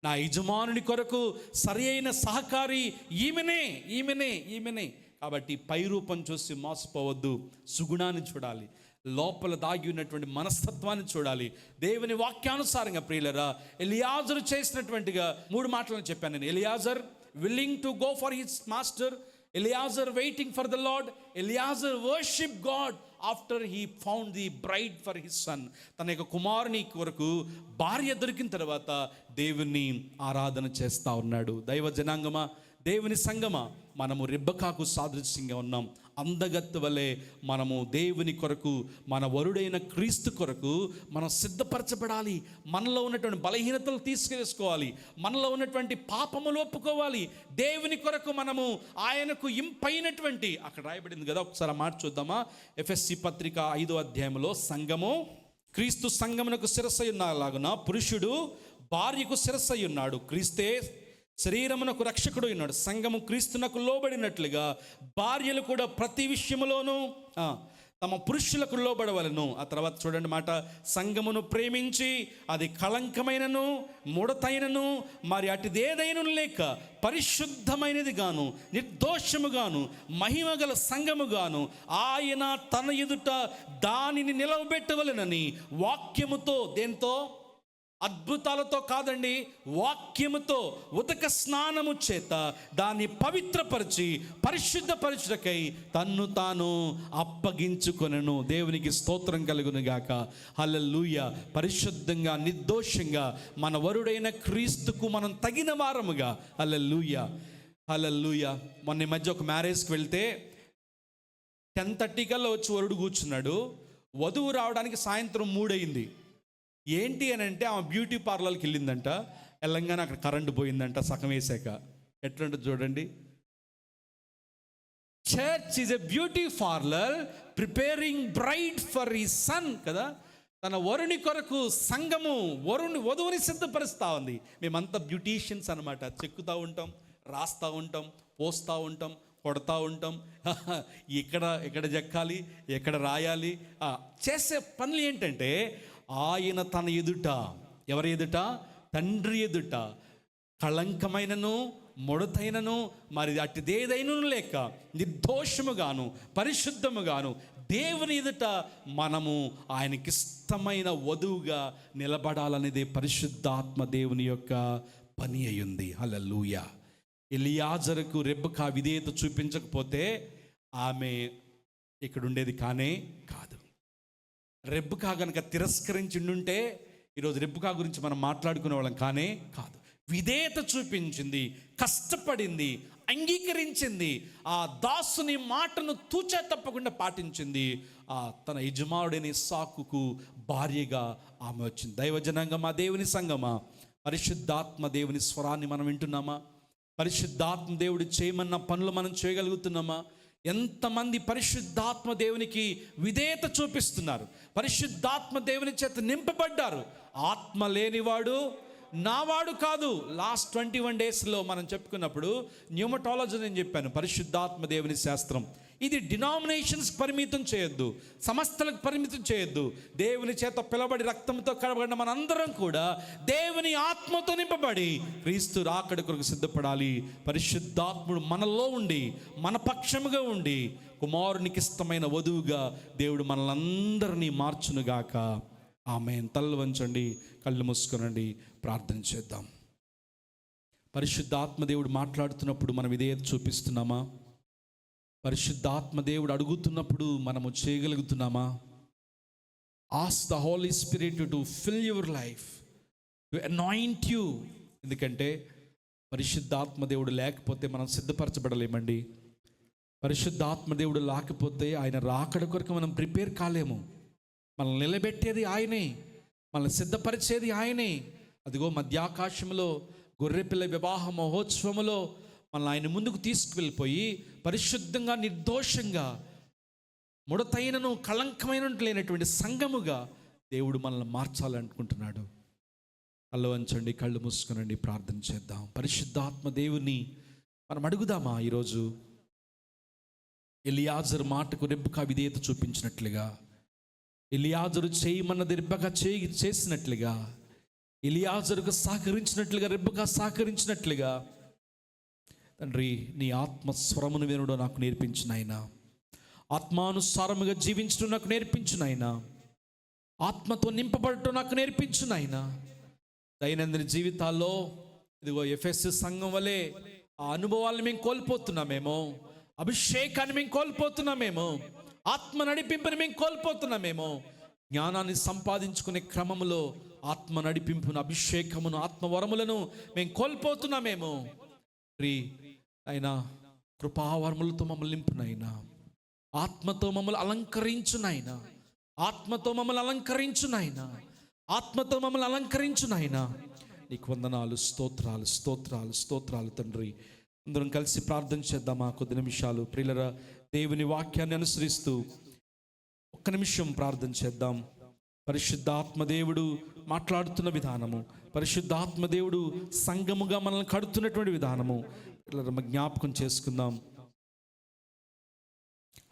నా యజమానుని కొరకు సరి అయిన సహకారి ఈమెనే. కాబట్టి పై రూపం చూసి మోసపోవద్దు, సుగుణాన్ని చూడాలి, లోపల దాగి ఉన్నటువంటి మనస్తత్వాన్ని చూడాలి. దేవుని వాక్యానుసారంగా ప్రియులరా, ఎలియాజరు చేసినటువంటిగా 3 మాటలను చెప్పాను నేను. Eliezer willing to go for his master, Eliezer waiting for the Lord, Eliezer worship God after he found the bride for his son. తన యొక్క కుమారుని కొరకు భార్య దొరికిన తర్వాత దేవుని ఆరాధన చేస్తూ ఉన్నాడు. దైవ జనాంగమా, దేవుని సంగమా, మనము రెబెకాకు సాదృశ్యంగా ఉన్నాం. అందగత్తె వలె మనము దేవుని కొరకు, మన వరుడైన క్రీస్తు కొరకు మనం సిద్ధపరచబడాలి. మనలో ఉన్నటువంటి బలహీనతలు తీసుకువేసుకోవాలి, మనలో ఉన్నటువంటి పాపములు ఒప్పుకోవాలి. దేవుని కొరకు మనము ఆయనకు ఇంపైనటువంటి, అక్కడ రాయబడింది కదా, ఒకసారి మాట చూద్దామా? ఎఫెస్సి పత్రిక 5వ అధ్యాయంలో, సంఘము క్రీస్తు సంఘమునకు శిరస్సై ఉన్నలాగున పురుషుడు భార్యకు శిరస్సై ఉన్నాడు. క్రీస్తే శరీరమునకు రక్షకుడు ఉన్నాడు. సంఘము క్రీస్తునకు లోబడినట్లుగా భార్యలు కూడా ప్రతి విషయములోనూ తమ పురుషులకు లోబడవలను. ఆ తర్వాత చూడండి మాట, సంఘమును ప్రేమించి అది కళంకమైనను ముడతైనను మరి అటుదేదైనను లేక పరిశుద్ధమైనది గాను నిర్దోషముగాను మహిమగల సంఘముగాను ఆయన తన ఎదుట దానిని నిలవబెట్టవలెనని వాక్యముతో, దేంతో? అద్భుతాలతో కాదండి, వాక్యముతో ఉదక స్నానము చేత దాన్ని పవిత్రపరిచి పరిశుద్ధపరచుటకై తన్ను తాను అప్పగించుకొనెను. దేవునికి స్తోత్రం కలుగును గాక. హల్లెలూయా. పరిశుద్ధంగా నిర్దోషంగా మన వరుడైన క్రీస్తుకు మనం తగిన వారముగా. హల్లెలూయా, హల్లెలూయా. మొన్న మధ్య ఒక మ్యారేజ్కి వెళ్తే 10:30 కల్లా వచ్చి వరుడు కూర్చున్నాడు. వధువు రావడానికి సాయంత్రం 3 అయింది. ఏంటి అని అంటే ఆమె బ్యూటీ పార్లర్కి వెళ్ళిందంట. వెళ్ళంగానే అక్కడ కరెంటు పోయిందంట సగం వేసాక. ఎట్లుంటుంది చూడండి. Church is a beauty parlour preparing braid for ఈ సన్ కదా. తన వరుని కొరకు సంఘము వధువుని సిద్ధపరుస్తూ ఉంది. మేమంతా బ్యూటీషియన్స్ అనమాట. చెక్కుతూ ఉంటాం, రాస్తూ ఉంటాం, పోస్తూ ఉంటాం, కొడతా ఉంటాం. ఎక్కడ చెక్కాలి, ఎక్కడ రాయాలి, చేసే పనులు ఏంటంటే ఆయన తన ఎదుట, ఎవరి ఎదుట? తండ్రి ఎదుట కళంకమైనను ముడతైనను మరి అటుదేదైనను లేక నిర్దోషముగాను పరిశుద్ధముగాను దేవుని ఎదుట మనము ఆయనకిష్టమైన వధువుగా నిలబడాలనేది పరిశుద్ధాత్మ దేవుని యొక్క పని అయ్యింది. హల్లెలూయా. ఎలియాజరుకు రెబెకా విధేయత చూపించకపోతే ఆమె ఇక్కడ ఉండేది కానే కాదు. రెబెకా కనుక తిరస్కరించిండుంటే ఈరోజు రెబెకా గురించి మనం మాట్లాడుకునే వాళ్ళం కానే కాదు. విధేయత చూపించింది, కష్టపడింది, అంగీకరించింది, ఆ దాసుని మాటను తూచా తప్పకుండా పాటించింది. తన యజమానుడైన ఇస్సాకుకు భార్యగా ఆమె వచ్చింది. దైవజనంగమా, దేవుని సంగమా, పరిశుద్ధాత్మ దేవుని స్వరాన్ని మనం వింటున్నామా? పరిశుద్ధాత్మ దేవుడు చేయమన్న పనులు మనం చేయగలుగుతున్నామా? ఎంతమంది పరిశుద్ధాత్మ దేవునికి విధేయత చూపిస్తున్నారు, పరిశుద్ధాత్మ దేవుని చేత నింపబడ్డారు? ఆత్మ లేనివాడు నావాడు కాదు. లాస్ట్ 21 డేస్లో మనం చెప్పుకున్నప్పుడు న్యూమటాలజీ నేను చెప్పాను, పరిశుద్ధాత్మ దేవుని శాస్త్రం. ఇది డినామినేషన్స్ పరిమితం చేయొద్దు, సంస్థలకు పరిమితం చేయొద్దు. దేవుని చేత పిలబడి రక్తంతో కడబడిన మనందరం కూడా దేవుని ఆత్మతో నింపబడి క్రీస్తు రాకడ కొరకు సిద్ధపడాలి. పరిశుద్ధాత్ముడు మనలో ఉండి మన పక్షముగా ఉండి కుమారునికి ఇష్టమైన వధువుగా దేవుడు మనలందరినీ మార్చునుగాక. ఆమేన్. తలలు వంచండి, కళ్ళు మూసుకొనండి, ప్రార్థన చేద్దాం. పరిశుద్ధాత్మ దేవుడు మాట్లాడుతున్నప్పుడు మనం విధేయత చూపిస్తున్నామా? పరిశుద్ధాత్మ దేవుడు అడుగుతున్నప్పుడు మనము చేయగలుగుతున్నామా? Ask the Holi Spirit to fill your life, to anoint you. ఎందుకంటే పరిశుద్ధాత్మ దేవుడు లేకపోతే మనం సిద్ధపరచబడలేమండి. పరిశుద్ధాత్మ దేవుడు లేకపోతే ఆయన రాకడ కొరకు మనం ప్రిపేర్ కాలేము. మనల్ని నిలబెట్టేది ఆయనే, మనల్ని సిద్ధపరిచేది ఆయనే. అదిగో మధ్యాకాశంలో గొర్రెపిల్ల వివాహ మహోత్సవములో మనల్ని ఆయన ముందుకు తీసుకువెళ్ళిపోయి పరిశుద్ధంగా, నిర్దోషంగా, ముడతైనను కళంకమైన లేనటువంటి సంఘముగా దేవుడు మనల్ని మార్చాలనుకుంటున్నాడు. కళ్ళు వంచండి, కళ్ళు మూసుకునండి, ప్రార్థన చేద్దాం. పరిశుద్ధాత్మ దేవుని మనం అడుగుదామా? ఈరోజు ఎలియాజరు మాటకు రెబెకా విధేయత చూపించినట్లుగా, ఎలియాజరు చేయమన్నది రెబెకా చేసినట్లుగా, ఎలియాజరుకు సహకరించినట్లుగా రెబెకా సహకరించినట్లుగా తండ్రి నీ ఆత్మస్వరమును వినుడు నాకు నేర్పించు నాయనా. ఆత్మానుసారముగా జీవించడం నాకు నేర్పించు నాయనా. ఆత్మతో నింపబడటం నాకు నేర్పించు నాయనా. దైనందిన జీవితాల్లో ఇదిగో ఎఫెసు సంఘం వలె ఆ అనుభవాలను మేము కోల్పోతున్నామేమో, అభిషేకాన్ని మేము కోల్పోతున్నామేమో, ఆత్మ నడిపింపుని మేము కోల్పోతున్నామేమో. జ్ఞానాన్ని సంపాదించుకునే క్రమంలో ఆత్మ నడిపింపును, అభిషేకమును, ఆత్మవరములను మేము కోల్పోతున్నామేమో. అయినా కృపావరములతో మమ్మల్ని నింపునైనా, ఆత్మతో మమ్మల్ని అలంకరించునైనా, ఆత్మతో మమ్మల్ని అలంకరించునైనా, ఆత్మతో మమ్మల్ని అలంకరించునైనా. నీకు వందనాలు, స్తోత్రాలు, స్తోత్రాలు, స్తోత్రాలు తండ్రి. అందరం కలిసి ప్రార్థన చేద్దామా? కొద్ది నిమిషాలు ప్రియులరా, దేవుని వాక్యాన్ని అనుసరిస్తూ ఒక్క నిమిషం ప్రార్థన చేద్దాం. పరిశుద్ధాత్మ దేవుడు మాట్లాడుతున్న విధానము, పరిశుద్ధాత్మ దేవుడు సంఘముగా మనల్ని కడుతున్నటువంటి విధానము జ్ఞాపకం చేసుకుందాం.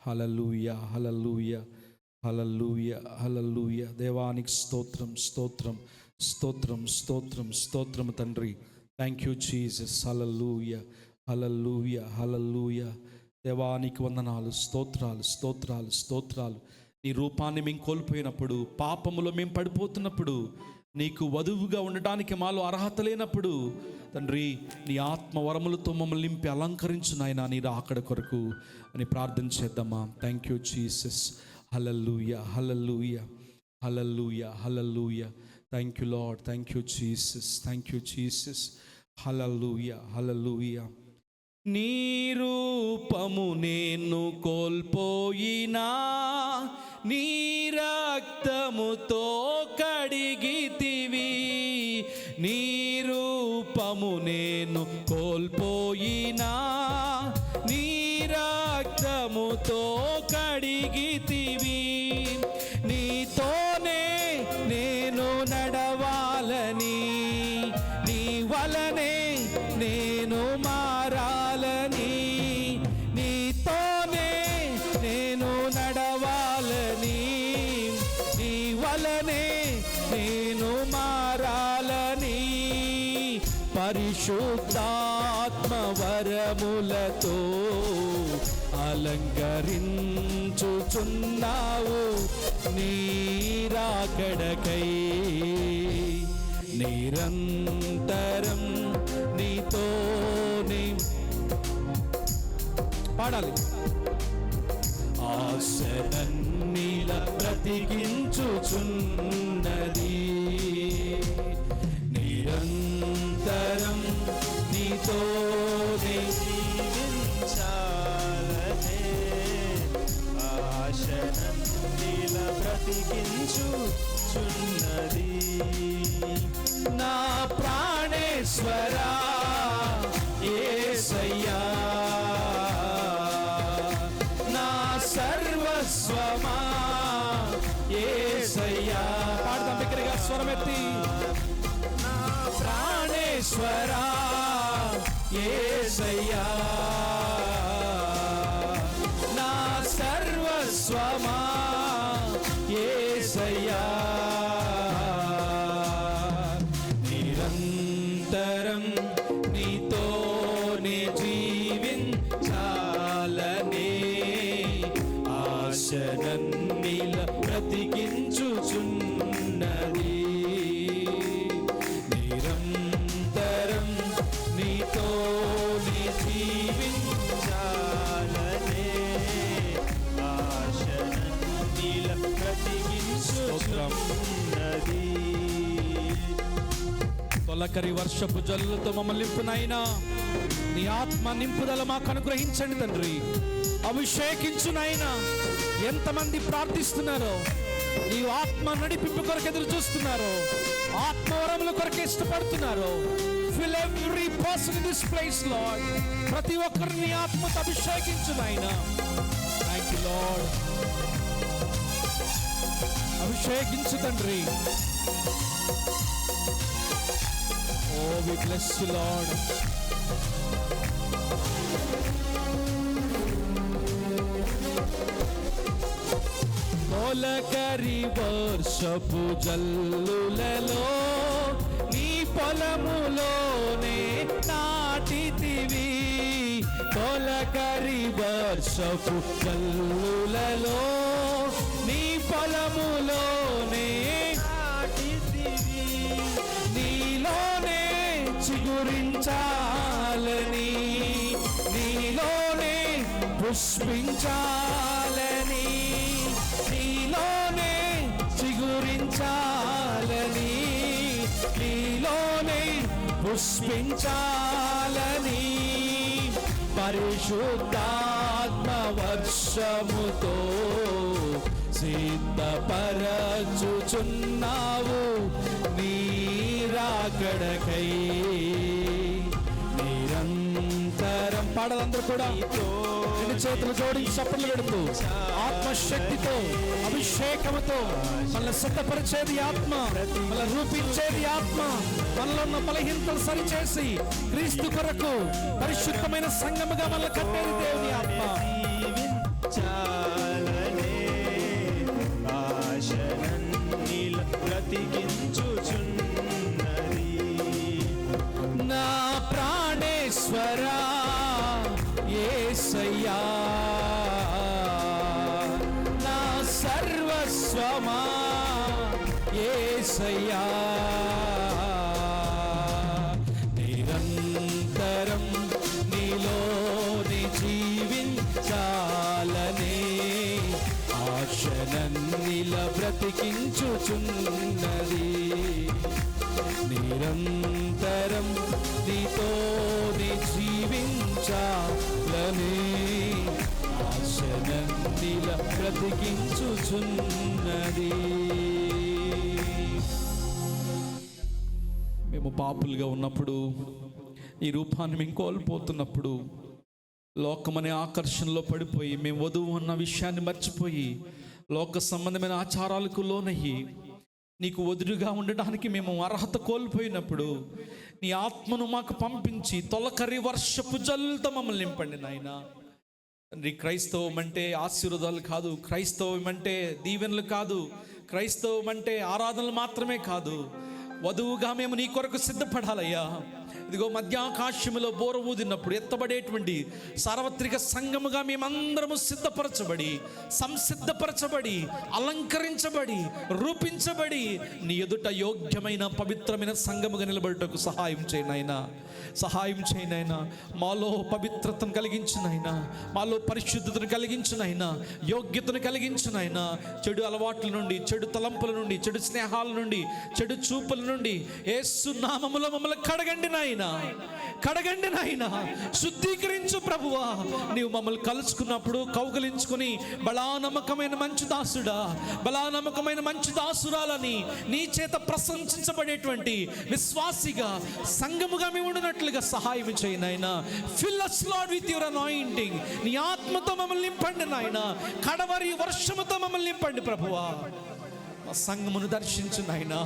హల్లెలూయా, హల్లెలూయా, హల్లెలూయా, హల్లెలూయా. దేవానికి స్తోత్రం, స్తోత్రం, స్తోత్రం, స్తోత్రం, స్తోత్రం తండ్రి. Thank you Jesus. హల్లెలూయా, హల్లెలూయా, హల్లెలూయా. దేవానికి వందనాలు, స్తోత్రాలు, స్తోత్రాలు, స్తోత్రాలు. నీ రూపాన్ని మేము కోల్పోయినప్పుడు, పాపములో మేము పడిపోతున్నప్పుడు, నీకు వధువుగా ఉండటానికి మాలో అర్హత లేనప్పుడు తండ్రి నీ ఆత్మ వరములతో మమ్మల్ని నింపి అలంకరించు నాయనా నీ రాకడ కొరకు అని ప్రార్థన చేద్దామా? Thank you Jesus. హల్లెలూయా, హల్లెలూయా, హల్లెలూయా, హల్లెలూయా. Thank you Lord, thank you Jesus, thank you Jesus. హల్లెలూయా, హల్లెలూయా. నీ రూపము నేను కోల్పోయినా నీ రక్తముతో కడిగితివి. నీ రూపము నేను కోల్పోయినా నీ రక్తముతో కడిగితివి. నీతోనే నేను నడవాలని, నీ వలనే నేను మారాలని, నీతోనే నేను నడవాలని, నీ వలనే నేను మారాలని, పరిశుద్ధాత్మ వరములతో అలంకరించుచున్నావు నీ రాకడకై. నిరంతరం నీతోనే పాడాలి. ఆశనన్నిలా బ్రతికించుచున్నది, నిరంతరం నీతోనే జీవించాలనే. ఆశనన్నిలా బ్రతికించుచున్నది నా ప్రాణేశ్వరా యేసయ్యా, నా సర్వస్వమా యేసయ్యా. పాడదాం బిగ్గరగా స్వరమెత్తి. నా ప్రాణేశ్వరా యేసయ్యా, నా సర్వస్వమా యేసయ్యా. నిరంతరం నీతోనే జీవించాలనే, ఆశనన్నిలా బ్రతికించుచున్నది. నిరంతరం నీతోనే జీవించాలనే, ఆశనన్నిలా బ్రతికించుచున్నది. తొలకరి వర్షపు జల్లుతో మమ్మల్ని నింపునైనా నీ ఆత్మ నింపుదల మాకు అనుగ్రహించండి తండ్రి. అభిషేకించునైనా. ఎంతమంది ప్రార్థిస్తున్నారో, నీ ఆత్మ నడిపింపు కొరకు ఎదురు చూస్తున్నారో, ఆత్మవరముల కొరకు ఇష్టపడుతున్నారో, fill every person in this place, Lord. ప్రతి ఒక్కరిని ఆత్మతో అభిషేకించునైనా. Thank you, Lord. అభిషేకించు తండ్రి. Oh, we bless you, Lord. తొలకరి వర్షపు జల్లులలో నీ పొలములోనే నాటితివి. తొలకరి వర్షపు జల్లులలో నీ పొలములోనే నాటితివి. నీలోనే చిగురించాలని, నీలోనే పుష్పించాలని, నీలోనే చిగురించాలని, నీలోనే పుష్పించాలని, పరిశుద్ధాత్మ వర్షముతో సిద్ధపరచుచున్నావు నీ రాకడకై. నిరంతరం పాడలందరూ కూడా రెండు చేతులు జోడించి చప్పట్లు పెడుతూ ఆత్మశక్తితో అభిషేకముతో మనల్ని సిద్ధపరిచేది ఆత్మ, మనల్ని రూపించేది ఆత్మ, మనలో ఉన్న బలహీనతలు సరిచేసి క్రీస్తు కొరకు పరిశుద్ధమైన సంఘముగా మనల్ని కట్టేది దేవుని ఆత్మ. నా ప్రాణేశ్వరా యేసయ్యా, నా సర్వస్వమా యేసయ్యా. నిరంతరం నీలోని జీవించాలనే, ఆశనన్నిలా బ్రతికించుచున్నది. నిరంతరం నీతోని జీవించాలనే, చాలని ఆశనన్నిలా బ్రతికించుచున్నది. మేము పాపులుగా ఉన్నప్పుడు, ఈ రూపాన్ని మేము కోల్పోతున్నప్పుడు, లోకమనే ఆకర్షణలో పడిపోయి మేము వధువు అన్న విషయాన్ని మర్చిపోయి లోక సంబంధమైన ఆచారాలకు లోనయ్యి నీకు వదురుగా ఉండడానికి మేము అర్హత కోల్పోయినప్పుడు నీ ఆత్మను మాకు పంపించి తొలకరి వర్షపు జల్లుతో మమ్మల్ని నింపండి నాయన. తండ్రి, క్రైస్తవం అంటే ఆశీర్వాదాలు కాదు, క్రైస్తవం అంటే దీవెనలు కాదు, క్రైస్తవం అంటే ఆరాధనలు మాత్రమే కాదు. వధువుగా మేము నీ కొరకు సిద్ధపడాలయ్యా. ఇదిగో మధ్యాకాశములో బోర ఊదినప్పుడు ఎత్తబడేటువంటి సార్వత్రిక సంఘముగా మేమందరము సిద్ధపరచబడి, సంసిద్ధపరచబడి, అలంకరించబడి, రూపించబడి నీ ఎదుట యోగ్యమైన పవిత్రమైన సంఘముగా నిలబడుటకు సహాయం చేయనైనా, సహాయం చేయనైనా. మాలో పవిత్రతను కలిగించినైనా, మాలో పరిశుద్ధతను కలిగించినైనా, యోగ్యతను కలిగించినైనా. చెడు అలవాట్ల నుండి, చెడు తలంపుల నుండి, చెడు స్నేహాల నుండి, చెడు చూపుల నుండి యేసు నామములో మమ్మల్ని కడగండి నాయనా, కడగండి నాయనా, శుద్ధీకరించు ప్రభువా. నీవు మమ్మల్ని కలుసుకున్నప్పుడు కౌగలించుకుని బలా నమ్మకమైన మంచి దాసుడా, బలా నమ్మకమైన మంచి దాసురాలని నీ చేత ప్రశంసించబడేటువంటి విశ్వాసిగా సంఘముగా మేము ఉండినట్లుగా సహాయం చేయి నాయనా. Fill us Lord with your anointing. నీ ఆత్మతో మమ్మల్ని నింపండి నాయనా, కడవరి వర్షముతో మమ్మల్ని నింపండి ప్రభువా. మా సంఘమును దర్శించు నాయనా.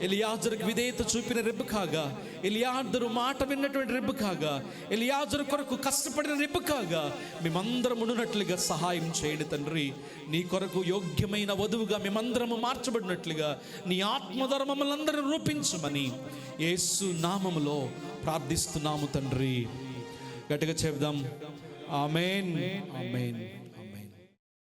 ఎలియాజరుకు విధేయత చూపిన రెబెకాగా, ఎలియాజరు మాట విన్నటువంటి రెబెకాగా, ఎలియాజరు కొరకు కష్టపడిన రెబెకాగా మేమందరం ఉండునట్లుగా సహాయం చేయండి తండ్రి. నీ కొరకు యోగ్యమైన వధువుగా మేమందరము మార్చబడినట్లుగా నీ ఆత్మధర్మ మమ్మల్ని అందరూ రూపించమని యేసు నామములో ప్రార్థిస్తున్నాము తండ్రి. గట్టిగా చెప్దాం, ఆమేన్, ఆమేన్.